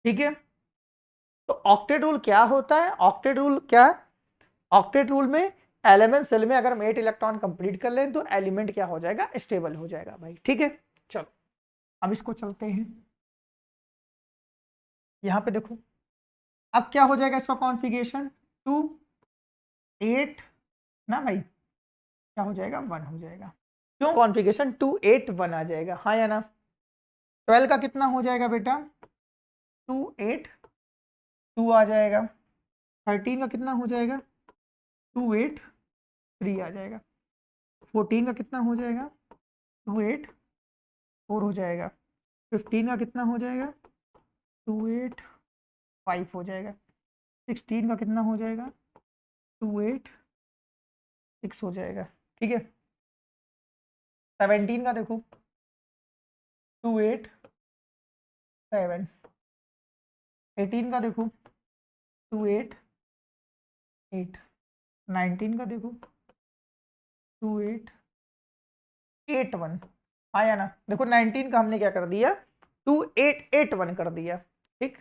ठीक है, तो ऑक्टेट रूल क्या होता है? ऑक्टेट रूल क्या है? ऑक्टेट रूल में LMN सेल में अगर हम 8 इलेक्ट्रॉन कंप्लीट कर लें, तो एलिमेंट क्या हो जाएगा? स्टेबल हो जाएगा भाई। ठीक है, चलो अब इसको चलते हैं, यहां पे देखो, अब क्या हो जाएगा इसका कॉन्फ़िगरेशन? 2 8 ना भाई, क्या हो जाएगा? 1 हो जाएगा। क्यों? कॉन्फ़िगरेशन 2 8 1 आ जाएगा, हाँ या ना? 12 का कितना हो जाएगा बेटा? 2 8 2 आ जाएगा। 13 का कितना हो जाएगा? 2 8 3 आ जाएगा। 14 का कितना हो जाएगा? 2 8 4 हो जाएगा। 15 का कितना हो जाएगा? 2 8 5 हो जाएगा। 16 का कितना हो जाएगा? 2 8 6 हो जाएगा। ठीक है, 17 का देखो, 2 8 7। 18 का देखो, 2 8 8। 19 का देखो, 2 8 8 1 आया ना? देखो 19 का हमने क्या कर दिया? 2 8 8 1 कर दिया। ठीक,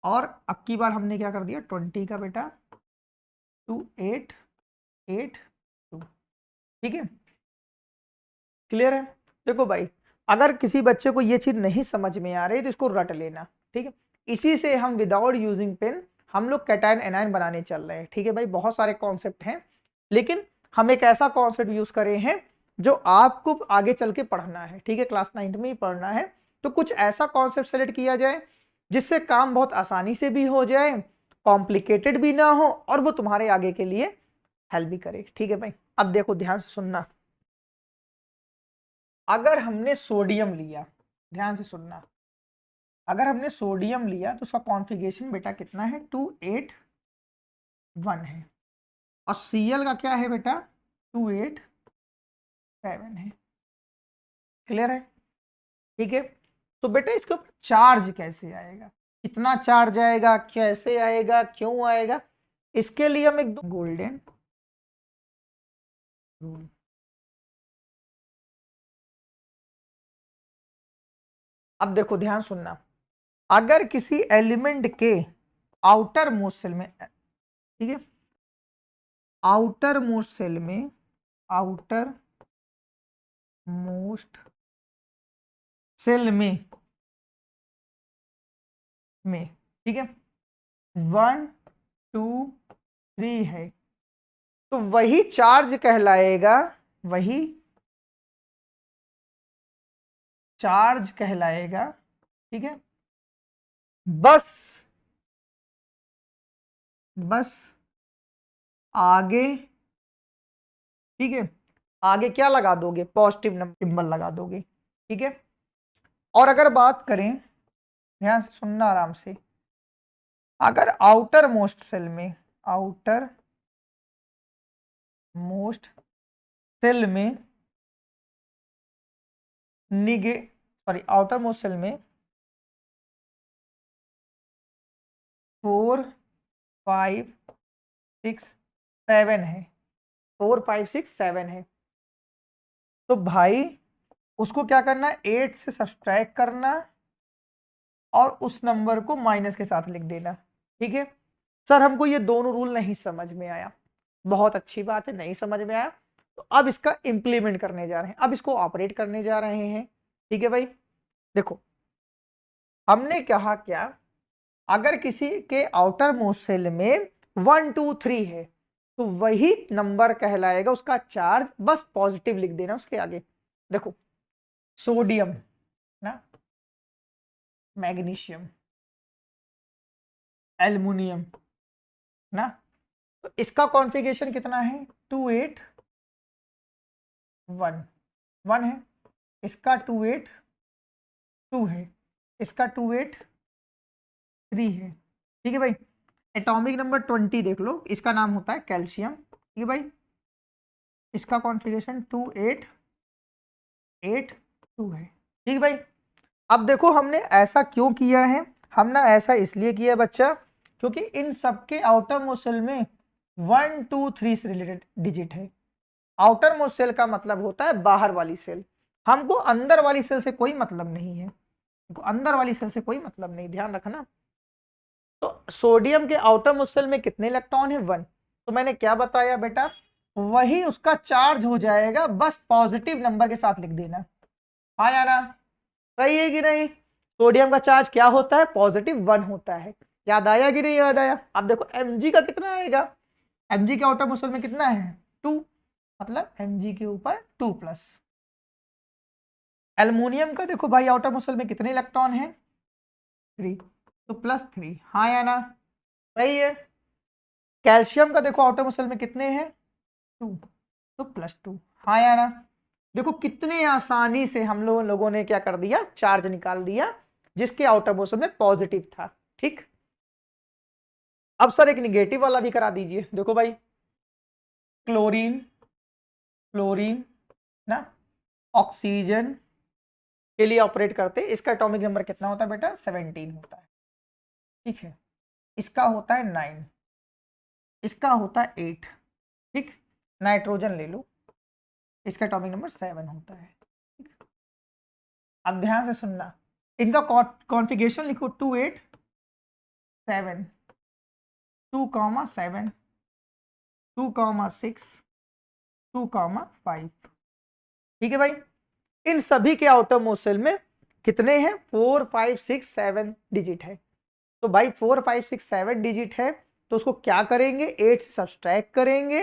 और अब की बार हमने क्या कर दिया? 20 का बेटा 2 8 8 2। ठीक है, क्लियर है? देखो भाई, अगर किसी बच्चे को ये चीज नहीं समझ में आ रही तो इसको रट लेना। ठीक है, इसी से हम विदाउट यूजिंग पेन हम लोग कैटायन एनायन बनाने चल रहे हैं। ठीक है भाई, बहुत सारे कॉन्सेप्ट हैं, लेकिन हम एक ऐसा कॉन्सेप्ट यूज करे हैं जो आपको आगे चल के पढ़ना है। ठीक है, क्लास 9th में ही पढ़ना है, तो कुछ ऐसा कॉन्सेप्ट सेलेक्ट किया जाए जिससे काम बहुत आसानी से भी हो जाए, कॉम्प्लिकेटेड भी ना हो, और वो तुम्हारे आगे के लिए हेल्प भी करे। ठीक है भाई, अब देखो ध्यान से सुनना, अगर हमने सोडियम लिया, ध्यान से सुनना, अगर हमने सोडियम लिया तो उसका कॉन्फ़िगरेशन बेटा कितना है? 2 8 1 है, और Cl का क्या है बेटा? 2 8 7 है। क्लियर है? ठीक है, तो बेटा इसके ऊपर चार्ज कैसे आएगा? कितना चार्ज आएगा, कैसे आएगा, क्यों आएगा? इसके लिए हम एक गोल्डन रूल, अब देखो ध्यान सुनना, अगर किसी एलिमेंट के आउटर मोस्ट सेल में, ठीक है, आउटर मोस्ट सेल में, आउटर मोस्ट सेल में ठीक है, 1 2 3 है, तो वही चार्ज कहलाएगा, वही चार्ज कहलाएगा। ठीक है, बस बस आगे, ठीक है, आगे क्या लगा दोगे? पॉजिटिव नंबर सिंबल लगा दोगे। ठीक है, और अगर बात करें, ध्यान से सुनना आराम से, अगर आउटर मोस्ट सेल में, आउटर मोस्ट सेल में आउटर मोस्ट सेल में 4 5 6 7 है, 4 5 6 7 है, तो भाई उसको क्या करना है? 8 से सब्सट्रैक्ट करना और उस नंबर को माइनस के साथ लिख देना। ठीक है सर, हमको ये दोनों रूल नहीं समझ में आया। बहुत अच्छी बात है, नहीं समझ में आया, तो अब इसका इंप्लीमेंट करने जा रहे हैं, अब इसको ऑपरेट करने जा रहे हैं। ठीक है भाई। देखो हमने कहा क्या, अगर किसी के आउटर मोस्ट सेल में 1 2 3 है तो वही नंबर कहलाएगा उसका चार्ज, बस पॉजिटिव लिख देना उसके आगे। देखो सोडियम ना, मैग्नीशियम, एल्युमिनियम ना, तो इसका कॉन्फ़िगरेशन कितना है 2 8 1 1 है, इसका 2 8 2 है, इसका 2 8 3 है। ठीक है भाई। एटॉमिक नंबर 20 देख लो, इसका नाम होता है कैल्शियम। ठीक है भाई, इसका कॉन्फ़िगरेशन 2 8 8 2 है। ठीक है भाई। अब देखो हमने ऐसा क्यों किया है, हमने ऐसा इसलिए किया बच्चा क्योंकि इन सबके आउटर मोस्ट सेल में 1 2 3 से रिलेटेड डिजिट है। आउटर मोस्ट सेल का मतलब होता है बाहर वाली सेल, हमको अंदर वाली सेल से कोई मतलब नहीं है, हमको अंदर वाली सेल से कोई मतलब नहीं, ध्यान रखना। तो सोडियम के आउटर मोस्ट सेल में कितने इलेक्ट्रॉन है 1, तो मैंने क्या बताया बेटा, वही उसका चार्ज हो जाएगा, बस पॉजिटिव नंबर के साथ लिख देना। हाँ या ना, सही है कि नहीं। सोडियम का चार्ज क्या होता है, +1 होता है। याद आया कि नहीं याद आया। अब देखो Mg का कितना आएगा, Mg के आउटर मोस्ट सेल में कितना है 2, मतलब Mg के ऊपर 2+। एल्युमिनियम का देखो भाई आउटर मोस्ट सेल में कितने इलेक्ट्रॉन है 3, तो +3। हाँ या ना, सही है। कैल्शियम का देखो आउटर मोस्ट सेल में कितने हैं 2, तो +2। हाँ या ना। देखो कितने आसानी से हम लोगों ने क्या कर दिया, चार्ज निकाल दिया जिसके आउटर मोस्ट सेल में पॉजिटिव था। ठीक। अब सर एक निगेटिव वाला भी करा दीजिए। देखो भाई क्लोरीन, फ्लोरीन ना, ऑक्सीजन के लिए ऑपरेट करते, इसका एटॉमिक नंबर कितना होता है बेटा 17 होता है। ठीक है, इसका होता है 9, इसका होता है 8। ठीक, नाइट्रोजन ले लो, इसका एटॉमिक नंबर 7 होता है। अब ध्यान से सुनना, इनका कॉन्फ़िगरेशन लिखो 2 8 7 2 7 2 6 2 5। ठीक है भाई। इन सभी के आउटर मोस्ट सेल में कितने हैं 4 5 6 7 डिजिट है। तो भाई 4 5 6 7 डिजिट है, तो उसको क्या करेंगे 8 से सब्सट्रैक्ट करेंगे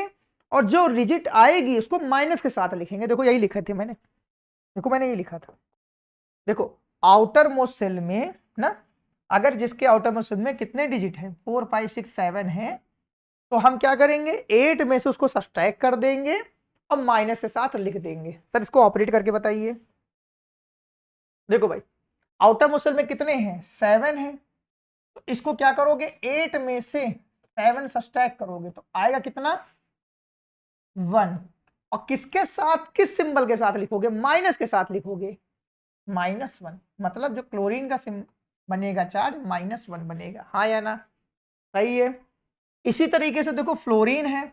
और जो डिजिट आएगी उसको माइनस के साथ लिखेंगे। देखो यही लिखा था मैंने, देखो मैंने ये लिखा था। देखो आउटर मोस्ट सेल में ना, अगर जिसके आउटर मोस्ट सेल में कितने डिजिट है 4 5 6 7 है, तो हम क्या करेंगे 8 में से उसको सब्सट्रैक्ट कर देंगे और माइनस के साथ लिख देंगे। सर इसको ऑपरेट करके बताइए। देखो भाई आउटर मोस्ट सेल में कितने हैं 7 है, तो इसको क्या करोगे 8 में से 7 सब्सट्रैक्ट करोगे तो आएगा कितना 1, और किसके साथ, किस सिंबल के साथ लिखोगे, माइनस के साथ लिखोगे, -1, मतलब जो क्लोरीन का बनेगा चार्ज -1 बनेगा। हाँ या ना, सही है। इसी तरीके से देखो फ्लोरीन है,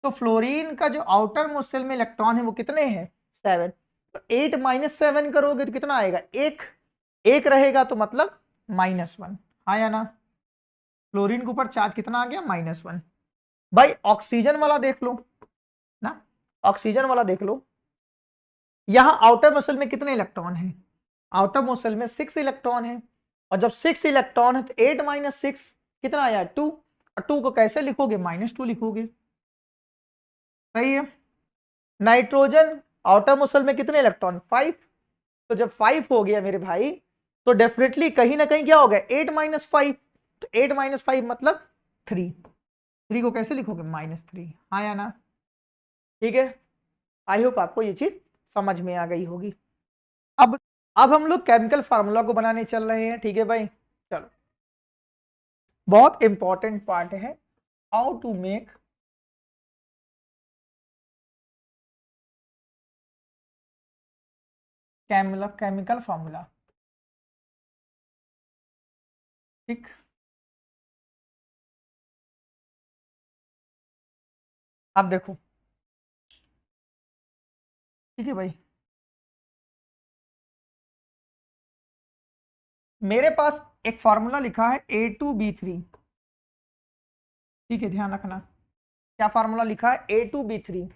तो फ्लोरीन का जो आउटर मोस्ट सेल में इलेक्ट्रॉन है वो कितने हैं 7, तो 8 -7 करोगे तो कितना आएगा 1, 1 रहेगा तो मतलब -1। हाँ या ना, फ्लोरीन के ऊपर चार्ज कितना आ गया -1। भाई ऑक्सीजन वाला देख लो ना, ऑक्सीजन वाला देख लो, यहां आउटर मोस्ट सेल में कितने इलेक्ट्रॉन हैं, आउटर मोस्ट सेल में 6 इलेक्ट्रॉन है, और जब 6 इलेक्ट्रॉन है तो 8 - 6 कितना आया 2, और 2 को कैसे लिखोगे -2 लिखोगे। सही है। नाइट्रोजन आउटर मोस्ट सेल में कितने इलेक्ट्रॉन 5, तो जब 5 हो गया मेरे भाई तो डेफिनेटली कहीं ना कहीं क्या हो गया 8 - 5, तो 8 - 5 मतलब 3, 3 को कैसे लिखोगे -3। हाँ या ना, ठीक है। आई होप आपको ये चीज समझ में आ गई होगी। अब अब हम लोग केमिकल फार्मूला को बनाने चल रहे हैं। ठीक है भाई, चलो बहुत इंपॉर्टेंट पार्ट है, how to make chemical formula. ठीक, अब देखो, ठीक है भाई, मेरे पास एक फार्मूला लिखा है A2B3। ठीक है, ध्यान रखना क्या फार्मूला लिखा है A2B3।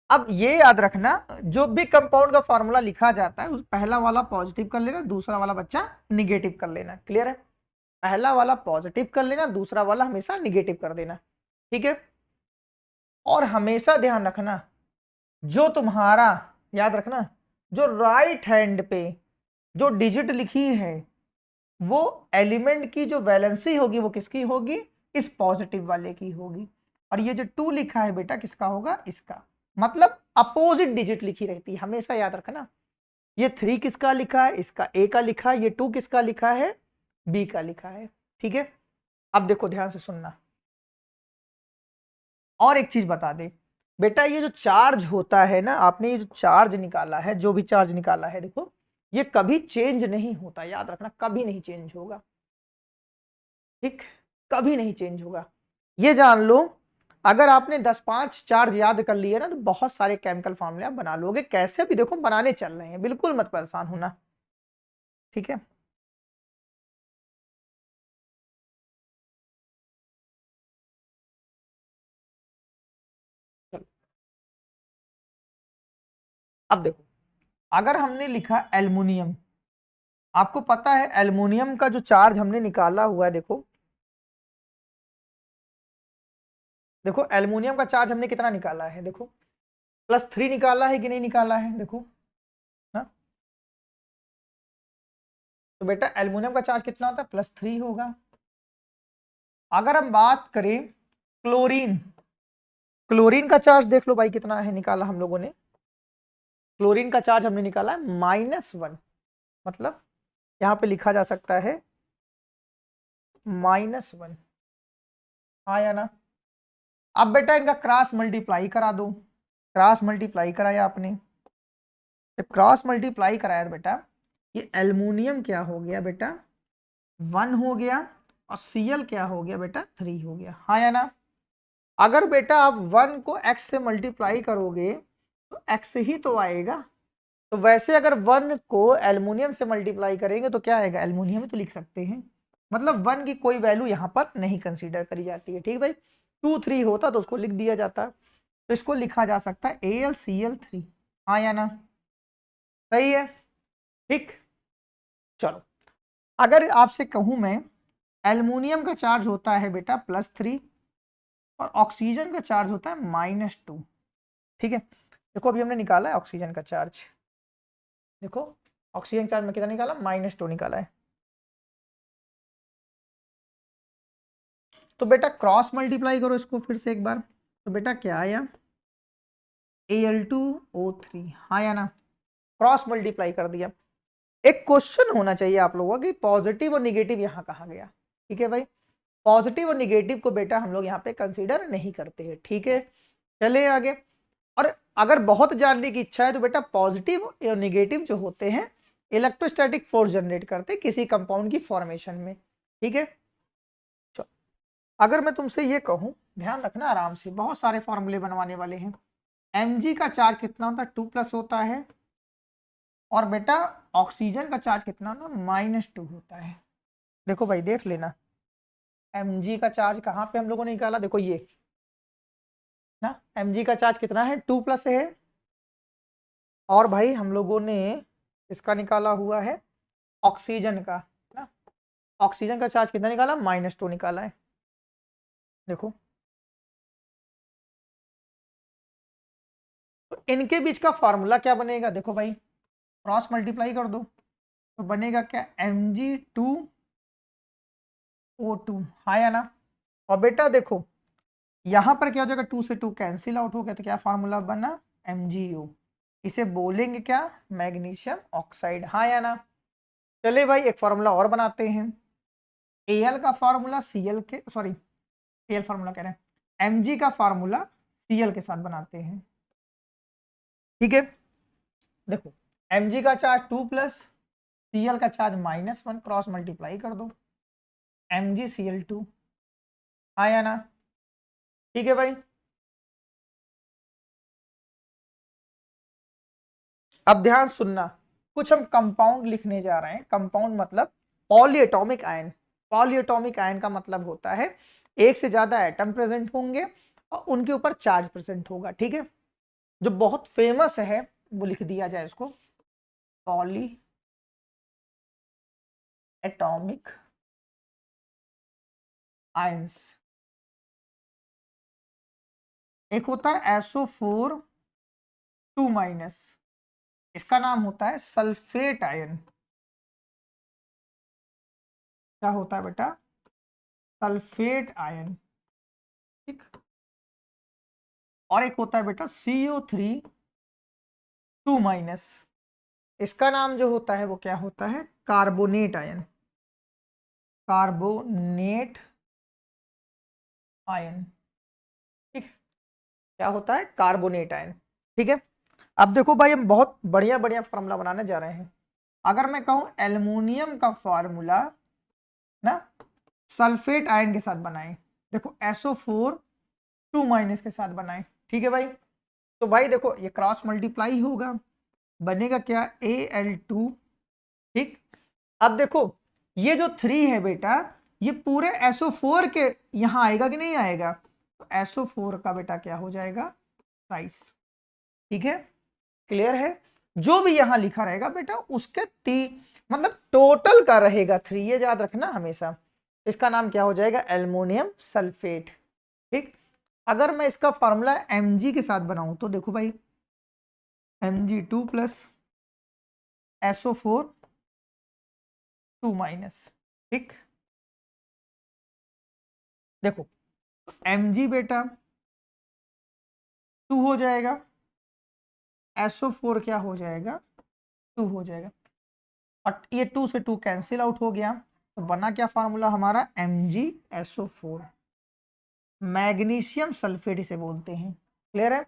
अब ये याद रखना, जो भी कंपाउंड का फॉर्मूला लिखा जाता है उस पहला वाला पॉजिटिव कर लेना, दूसरा वाला बच्चा निगेटिव कर लेना। क्लियर है? पहला वाला पॉजिटिव कर लेना, दूसरा वाला हमेशा निगेटिव कर देना। ठीक है? और हमेशा ध्यान रखना, जो तुम्हारा, याद रखना, जो राइट हैंड पे जो डिजिट लिखी है वो एलिमेंट की जो वैलेंसी होगी वो किसकी होगी? इस पॉजिटिव वाले की होगी। और ये जो 2 लिखा है बेटा किसका होगा? इसका। मतलब अपोजिट डिजिट लिखी रहती है, हमेशा याद रखना। ये 3 किसका लिखा है? इसका। ए का लिखा है। ये 2 किसका लिखा है? बी का लिखा है। ठीक है? अब देखो ध्यान से सुनना, और एक चीज बता दे बेटा, ये जो चार्ज होता है ना, आपने ये जो चार्ज निकाला है, जो भी चार्ज निकाला है, देखो ये कभी चेंज नहीं होता, याद रखना, कभी नहीं चेंज होगा। ठीक? कभी नहीं चेंज होगा, ये जान लो। अगर आपने 10-5 चार्ज याद कर लिए ना तो बहुत सारे केमिकल फॉर्मूले आप बना लोगे, कैसे भी देखो बनाने चल रहे हैं, बिल्कुल मत परेशान होना। ठीक है? चलो अब देखो, अगर हमने लिखा एल्युमिनियम, आपको पता है एल्युमिनियम का जो चार्ज हमने निकाला हुआ है, देखो देखो एल्युमिनियम का चार्ज हमने कितना निकाला है, देखो +3 निकाला है कि नहीं निकाला है, देखो ना। तो बेटा एल्युमिनियम का चार्ज कितना होता है? +3 होगा। अगर हम बात करें क्लोरीन, क्लोरीन का चार्ज देख लो भाई कितना है, निकाला हम लोगों ने। क्लोरीन का चार्ज हमने निकाला है -1, मतलब यहां पे लिखा जा सकता है -1। हाँ या ना? अब बेटा इनका क्रॉस मल्टीप्लाई करा दो। क्रॉस मल्टीप्लाई कराया आपने, जब क्रॉस मल्टीप्लाई कराया तो बेटा ये एल्युमिनियम क्या हो गया बेटा? 1 हो गया, और Cl क्या हो गया बेटा? 3 हो गया। हाँ या ना? अगर बेटा आप 1 को x से मल्टीप्लाई करोगे तो x ही तो आएगा। तो वैसे अगर 1 को एल्युमिनियम से मल्टीप्लाई करेंगे तो क्या आएगा? एल्युमिनियम तो लिख सकते हैं। मतलब 1 की कोई वैल्यू यहाँ पर नहीं कंसीडर करी जाती है। ठीक भाई? 2-3 होता तो उसको लिख दिया जाता, तो इसको लिखा जा सकता है AlCl3। हाँ या ना? सही है? ठीक। चलो अगर आपसे कहूं मैं, एल्युमिनियम का चार्ज होता है बेटा +3 और ऑक्सीजन का चार्ज होता है -2। ठीक है? देखो अभी हमने निकाला है ऑक्सीजन का चार्ज, देखो ऑक्सीजन चार्ज में कितना निकाला? -2 निकाला है। तो बेटा क्रॉस मल्टीप्लाई करो इसको फिर से एक बार, तो बेटा क्या आया? Al2O3। हाँ या ना? क्रॉस मल्टीप्लाई कर दिया। एक क्वेश्चन होना चाहिए आप लोगों का कि पॉजिटिव और निगेटिव यहाँ कहाँ गया? ठीक है भाई, पॉजिटिव और निगेटिव को बेटा हम लोग यहाँ पे कंसीडर नहीं करते हैं। ठीक है? चले आगे। और अगर बहुत जानने की इच्छा है तो बेटा पॉजिटिव और निगेटिव जो होते हैं इलेक्ट्रोस्टैटिक फोर्स जनरेट करते हैं किसी कंपाउंड की फॉर्मेशन में। ठीक है? चलो अगर मैं तुमसे ये कहूं, ध्यान रखना आराम से, बहुत सारे फॉर्मूले बनवाने वाले हैं। Mg का चार्ज कितना होता है? 2+ होता है। और बेटा ऑक्सीजन का चार्ज कितना होता है? -2 होता है। देखो भाई देख लेना, Mg का चार्ज कहाँ पे हम लोगों ने निकाला, देखो ये ना, Mg का चार्ज कितना है? 2+ है। और भाई हम लोगों ने इसका निकाला हुआ है ऑक्सीजन का ना, ऑक्सीजन का चार्ज कितना निकाला? -2 निकाला है। देखो तो इनके बीच का फॉर्मूला क्या बनेगा? देखो भाई क्रॉस मल्टीप्लाई कर दो तो बनेगा क्या? Mg2O2। हाँ या ना? और बेटा देखो यहां पर क्या हो जाएगा? 2 से 2 कैंसिल आउट हो गया, तो क्या फॉर्मूला बना? MgO। इसे बोलेंगे क्या? Magnesium oxide. हाँ या ना? चले भाई एक फॉर्मूला और बनाते हैं। Al का फॉर्मूला Cl के, सॉरी Al फॉर्मूला कह रहे हैं, Mg का फॉर्मूला Cl के साथ बनाते हैं। ठीक है? देखो Mg का चार्ज 2+, Cl का चार्ज -1, क्रॉस मल्टीप्लाई कर दो, MgCl2। हाँ या ना? ठीक है भाई। अब ध्यान सुनना, कुछ हम कंपाउंड लिखने जा रहे हैं। कंपाउंड मतलब पॉलीएटॉमिक आयन। पॉलीएटॉमिक आयन का मतलब होता है एक से ज्यादा एटम प्रेजेंट होंगे और उनके ऊपर चार्ज प्रेजेंट होगा। ठीक है? जो बहुत फेमस है वो लिख दिया जाए इसको, पॉली एटॉमिक आयंस। एक होता है SO4 2-, इसका नाम होता है सल्फेट आयन। क्या होता है बेटा? सल्फेट आयन, ठीक। और एक होता है बेटा CO3 2-, इसका नाम जो होता है वो क्या होता है? कार्बोनेट आयन, कार्बोनेट आयन, ठीक। क्या होता है? कार्बोनेट आयन, ठीक है। अब देखो भाई, हम बहुत बढ़िया बढ़िया फार्मूला बनाने जा रहे हैं। अगर मैं कहूं एल्युमिनियम का फार्मूला ना सल्फेट आयन के साथ बनाएं, देखो SO4 2- के साथ बनाएं, ठीक है भाई। तो भाई देखो ये क्रॉस मल्टीप्लाई होगा, बनेगा क्या? Al2, ठीक। अब देखो ये जो 3 है बेटा, ये पूरे SO4 के यहां आएगा कि नहीं आएगा? तो SO4 का बेटा क्या हो जाएगा? राइस, ठीक है। क्लियर है? जो भी यहां लिखा रहेगा बेटा उसके मतलब टोटल का रहेगा 3, ये याद रखना हमेशा। इसका नाम क्या हो जाएगा? एल्युमिनियम सल्फेट, ठीक। अगर मैं इसका फॉर्मूला Mg के साथ बनाऊं तो देखो भाई, Mg2 प्लस SO4 2-, ठीक। देखो Mg बेटा 2 हो जाएगा, SO4 क्या हो जाएगा? 2 हो जाएगा, और ये 2 से 2 कैंसिल आउट हो गया। तो बना क्या फार्मूला हमारा? MgSO4, मैग्नीशियम सल्फेट इसे बोलते हैं। क्लियर है?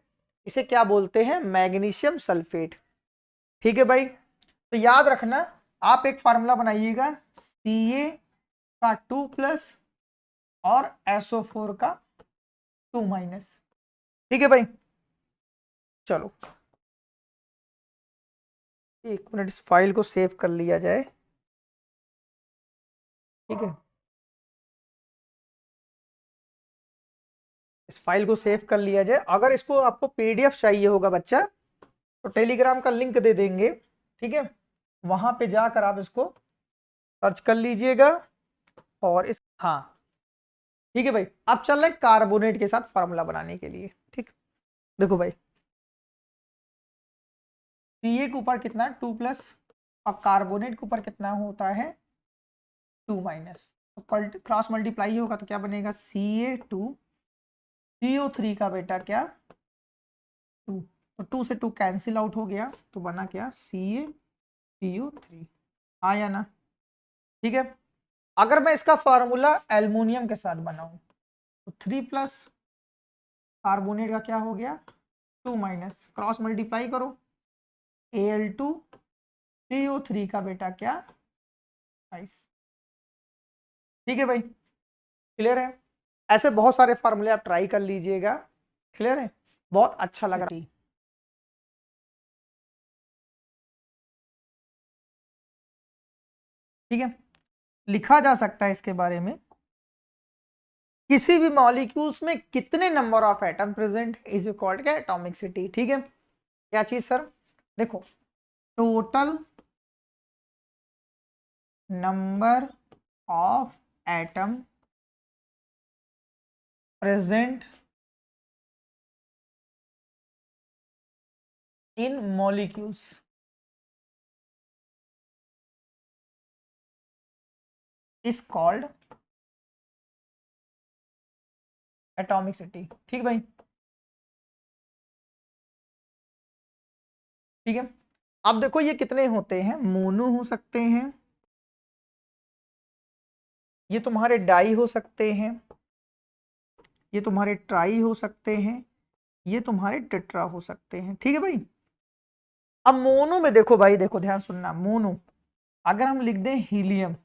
इसे क्या बोलते हैं? मैग्नीशियम सल्फेट, ठीक है भाई। तो याद रखना, आप एक फार्मूला बनाइएगा Ca का 2+ और SO4 का 2-, ठीक है भाई। चलो एक मिनट, इस फाइल को सेव कर लिया जाए, ठीक है। इस फाइल को सेव कर लिया जाए। अगर इसको आपको PDF चाहिए होगा बच्चा, तो टेलीग्राम का लिंक दे देंगे, ठीक है। वहां पे जाकर आप इसको सर्च कर लीजिएगा। और इस, हाँ ठीक है भाई। अब चल रहे कार्बोनेट के साथ फार्मूला बनाने के लिए, ठीक। देखो भाई, Ca के ऊपर कितना है? 2+, और कार्बोनेट के ऊपर कितना होता है? 2-। तो क्रॉस मल्टीप्लाई होगा तो क्या बनेगा? Ca2 CO3 का बेटा क्या? 2। तो 2 से 2 कैंसिल आउट हो गया, तो बना क्या? CaCO3, आया ना? ठीक है। अगर मैं इसका फार्मूला एल्युमिनियम के साथ बनाऊं तो 3+ कार्बोनेट का क्या हो गया? 2-, क्रॉस मल्टीप्लाई करो, Al2 CO3 का बेटा क्या? 22, ठीक है भाई। क्लियर है? ऐसे बहुत सारे फार्मूले आप ट्राई कर लीजिएगा। क्लियर है? बहुत अच्छा लग रहा है, ठीक है। लिखा जा सकता है इसके बारे में, किसी भी मॉलिक्यूल्स में कितने number of atom present is called क्या? एटॉमिसिटी, ठीक है। क्या चीज सर? देखो, total number of atom present in molecules is called atomicity, ठीक भाई। ठीक है। अब देखो ये कितने होते हैं? मोनो हो सकते हैं, ये तुम्हारे डाई हो सकते हैं, ये तुम्हारे ट्राई हो सकते हैं, ये तुम्हारे टेट्रा हो सकते हैं, ठीक है भाई। अब मोनो में देखो भाई, देखो ध्यान सुनना, मोनो अगर हम लिख दें हीलियम,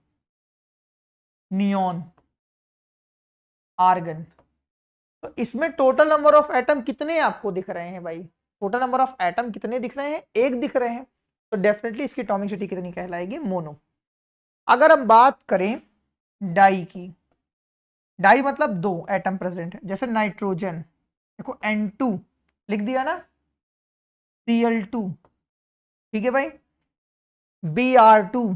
नियॉन, आर्गन, तो इसमें टोटल नंबर ऑफ एटम कितने आपको दिख रहे हैं भाई? टोटल नंबर ऑफ एटम कितने दिख रहे हैं? एक दिख रहे हैं। तो डेफिनेटली इसकी एटॉमिसिटी कितनी कहलाएगी? मोनो। अगर हम बात करें डाई की, डाई मतलब 2 एटम प्रेजेंट है, जैसे नाइट्रोजन, देखो N2 लिख दिया ना, Cl2, ठीक है भाई, Br2,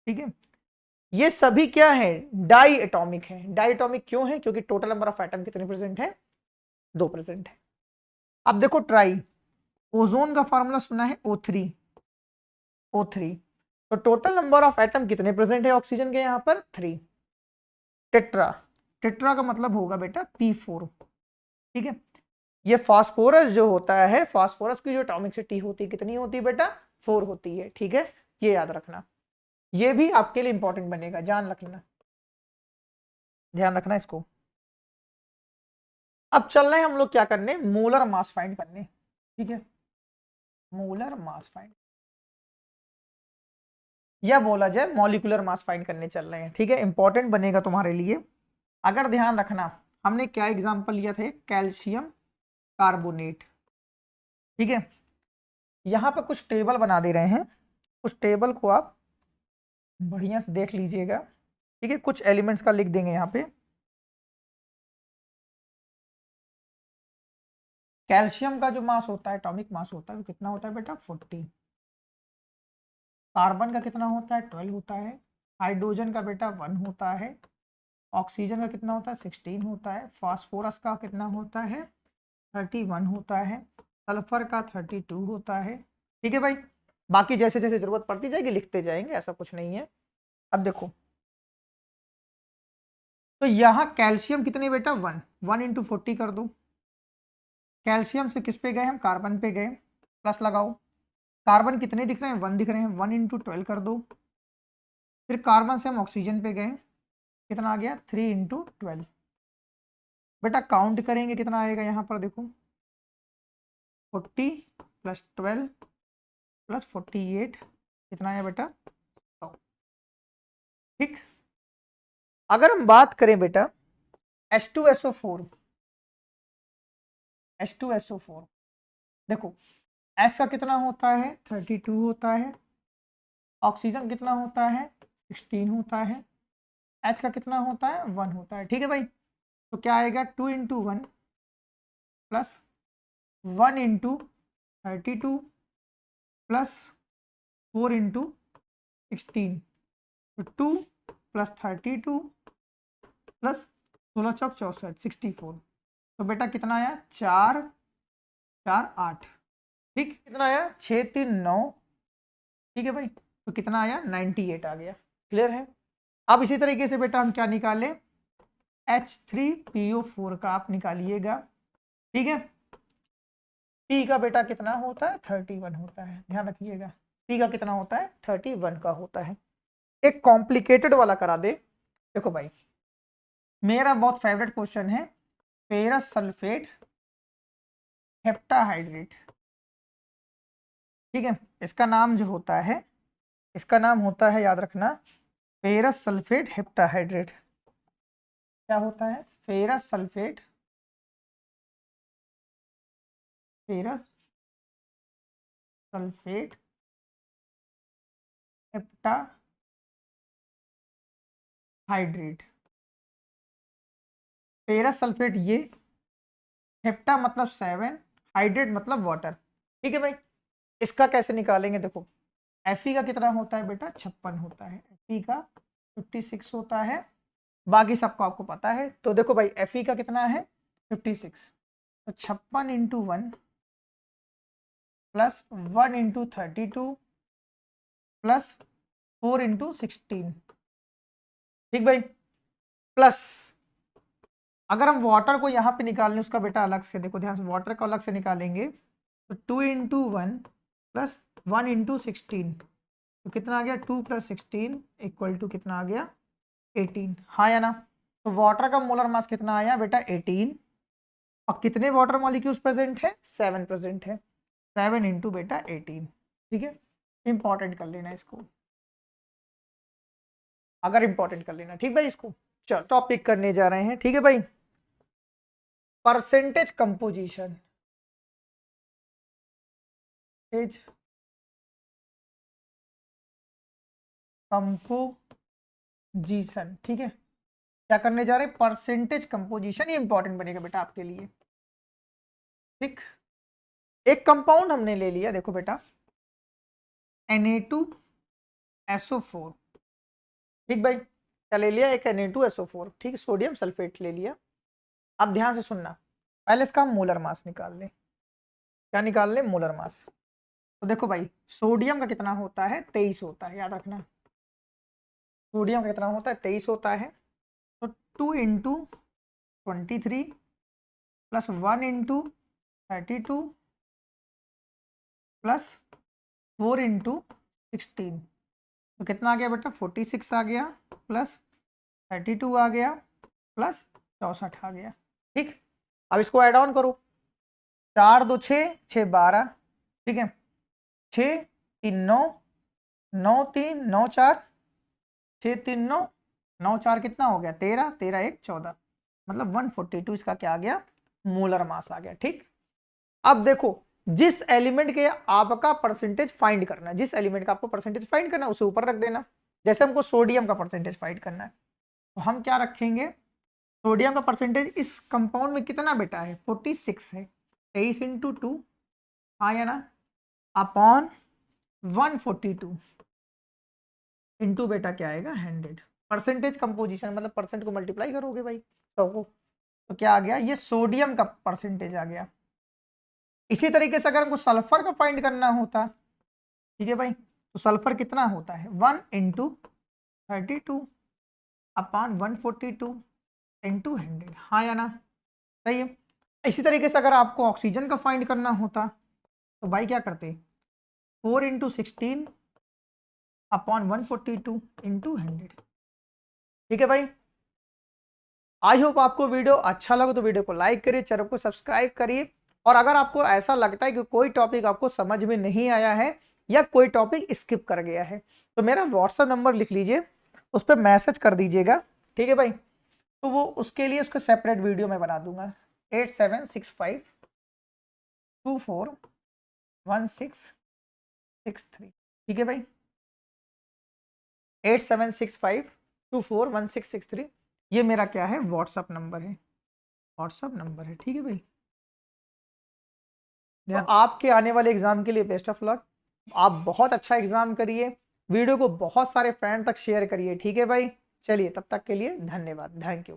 ठीक है। ये सभी क्या है, डाई एटॉमिक है। डाई एटॉमिक क्यों है, क्योंकि टोटल नंबर ऑफ एटम कितने प्रेजेंट है, 2 प्रेजेंट है। अब देखो ट्राई, ओजोन का फॉर्मूला सुना है O3, O3, तो टोटल नंबर ऑफ एटम कितने प्रेजेंट है ऑक्सीजन के यहाँ पर, 3। टेट्रा, टेट्रा का मतलब होगा बेटा P4, ठीक है। ये फास्फोरस जो होता है, फास्फोरस की जो एटॉमिक सिटी होती है कितनी होती है बेटा, 4 होती है, ठीक है, ये याद रखना। ये भी आपके लिए इंपॉर्टेंट बनेगा, जान रखना, ध्यान रखना इसको। अब चल रहे हैं हम लोग क्या करने, मोलर मास फाइंड करने, ठीक है, मोलर मास फाइंड, या बोला जाए मॉलिक्यूलर मास फाइंड करने चल रहे हैं, ठीक है, इंपॉर्टेंट बनेगा तुम्हारे लिए। अगर ध्यान रखना, हमने क्या एग्जांपल लिया था, कैल्शियम कार्बोनेट, ठीक है। यहां पर कुछ टेबल बना दे रहे हैं, उस टेबल को आप बढ़िया से देख लीजिएगा, ठीक है। कुछ एलिमेंट्स का लिख देंगे यहाँ पे। कैल्शियम का जो मास होता है, एटॉमिक मास होता है, वो कितना होता है बेटा, 40। कार्बन का कितना होता है, 12 होता है। हाइड्रोजन का बेटा 1 होता है। ऑक्सीजन का कितना होता है, 16 होता है। फास्फोरस का कितना होता है, 31 होता है। सल्फर का 32 होता है, ठीक है भाई। बाकी जैसे जैसे जरूरत पड़ती जाएगी लिखते जाएंगे, ऐसा कुछ नहीं है। अब देखो, तो यहाँ कैल्शियम कितने बेटा, 1, 1 इंटू 40 कर दो। कैल्शियम से किस पे गए हम, कार्बन पे गए, प्लस लगाओ। कार्बन कितने दिख रहे हैं, 1 दिख रहे हैं, 1 इंटू 12 कर दो। फिर कार्बन से हम ऑक्सीजन पे गए, कितना आ गया, 3 इंटू 12। बेटा काउंट करेंगे कितना आएगा यहाँ पर, देखो 40 प्लस 12 प्लस 48, कितना आया बेटा, 100, ठीक। अगर हम बात करें बेटा H2SO4, H2SO4, देखो S का कितना होता है, 32 होता है। ऑक्सीजन कितना होता है, 16 होता है। H का कितना होता है, 1 होता है, ठीक है भाई। तो क्या आएगा, 2 into 1 plus 1 into 32 plus 4 into 16, तो 2 प्लस 32 प्लस 16 चौक 64, 64। तो बेटा कितना आया, 4 4 8, ठीक। कितना आया, 6 3 9, ठीक है भाई। तो कितना आया, 98 आ गया, क्लियर है। अब इसी तरीके से बेटा हम क्या निकाले, H3PO4 का आप निकालिएगा, ठीक है। P का बेटा कितना होता है, 31 होता है, ध्यान रखिएगा। P का कितना होता है, 31 का होता है। एक कॉम्प्लिकेटेड वाला करा दे, देखो भाई, मेरा बहुत फेवरेट क्वेश्चन है, फेरस सल्फेट हेप्टाहाइड्रेट, ठीक है। इसका नाम जो होता है, इसका नाम होता है, याद रखना, फेरस सल्फेट हेप्टाहाइड्रेट। क्या होता है, ferrous sulphate, ferrous sulphate heptahydrate. Ferrous sulphate ये, हेप्टा मतलब 7, हाइड्रेट मतलब वाटर, ठीक है भाई। इसका कैसे निकालेंगे, देखो Fe का कितना होता है बेटा, 56 होता है। Fe का 56 होता है, बाकी सबको आपको पता है। तो देखो भाई Fe का कितना है, 56, तो 56 into 1 plus 1 into 32 plus 4 into 16, ठीक भाई। प्लस अगर हम वाटर को यहाँ पे निकालें, उसका बेटा अलग से, देखो ध्यान से, वाटर को अलग से निकालेंगे, तो 2 इंटू 1 प्लस 1 इंटू 16, तो कितना आ गया, 2 प्लस 16 इक्वल टू कितना आ गया, 18, हाँ या ना। तो वाटर का मोलर मास कितना आया बेटा, 18। और कितने वाटर मॉलिक्यूल्स प्रेजेंट है, 7 प्रेजेंट है, 7 इंटू बेटा 18, ठीक है। इंपॉर्टेंट कर लेना इसको, अगर इंपॉर्टेंट कर लेना, ठीक भाई। इसको चलो टॉपिक करने जा रहे हैं, ठीक है भाई। परसेंटेज कंपोजिशन, कंपोजिशन, ठीक है। क्या करने जा रहे हैं, परसेंटेज कंपोजिशन, ये इंपॉर्टेंट बनेगा बेटा आपके लिए। ठीक, एक कंपाउंड हमने ले लिया, देखो बेटा Na2SO4, ठीक भाई, क्या ले लिया, एक Na2SO4, ठीक, सोडियम सल्फेट ले लिया। अब ध्यान से सुनना, पहले इसका हम मोलर मास निकाल लें। क्या निकाल लें, मोलर मास। तो देखो भाई सोडियम का कितना होता है, 23 होता है, याद रखना सोडियम का कितना होता है, 23 होता है। तो 2 into 23 plus 1 into 32 plus 4 into 16, तो कितना आ गया बेटा, 46 आ गया, प्लस 32 आ गया, प्लस 64 आ गया। ठीक, अब इसको ऐड ऑन करो, 4 2 6 6 12, ठीक है, 6 3 9 9 3 9 4 6 3 9 9 4 कितना हो गया, 13 13 1 14, मतलब 142 इसका क्या आ गया, मोलर मास आ गया। ठीक, अब देखो जिस एलिमेंट के आपका परसेंटेज फाइंड करना है, जिस एलिमेंट का आपको परसेंटेज फाइंड करना है उसे ऊपर रख देना। जैसे हमको सोडियम का परसेंटेज फाइंड करना है तो हम क्या रखेंगे, सोडियम का परसेंटेज इस कंपाउंड में कितना बेटा है, 46 है, 23 इंटू 2, हाँ या ना, अपॉन 142 इंटू बेटा क्या आएगा 100, परसेंटेज कंपोजिशन मतलब परसेंट को मल्टीप्लाई करोगे भाई 100 को, तो क्या आ गया, ये सोडियम का परसेंटेज आ गया। इसी तरीके से अगर हमको सल्फर का फाइंड करना होता, ठीक है भाई, तो सल्फर कितना होता है, 1 इंटू 32 अपॉन 142 इंटू 100, हाँ या ना, सही है। इसी तरीके से अगर आपको ऑक्सीजन का फाइंड करना होता तो भाई क्या करते, 4 इंटू 16 अपॉन 142 इंटू 100, ठीक है भाई। आई होप आपको वीडियो अच्छा लगा तो वीडियो को लाइक करिए, चैनल को सब्सक्राइब करिए, और अगर आपको ऐसा लगता है कि कोई टॉपिक आपको समझ में नहीं आया है या कोई टॉपिक स्किप कर गया है तो मेरा व्हाट्सएप नंबर लिख लीजिए, उस पर मैसेज कर दीजिएगा, ठीक है भाई, तो वो उसके लिए उसको सेपरेट वीडियो में बना दूंगा। 8765241663, ठीक है भाई, 8765241663, ये मेरा क्या है, व्हाट्सएप नंबर है, व्हाट्सएप नंबर है, ठीक है भाई। आपके आने वाले एग्जाम के लिए बेस्ट ऑफ लक, आप बहुत अच्छा एग्जाम करिए, वीडियो को बहुत सारे फ्रेंड तक शेयर करिए, ठीक है भाई। चलिए तब तक के लिए धन्यवाद, थैंक यू।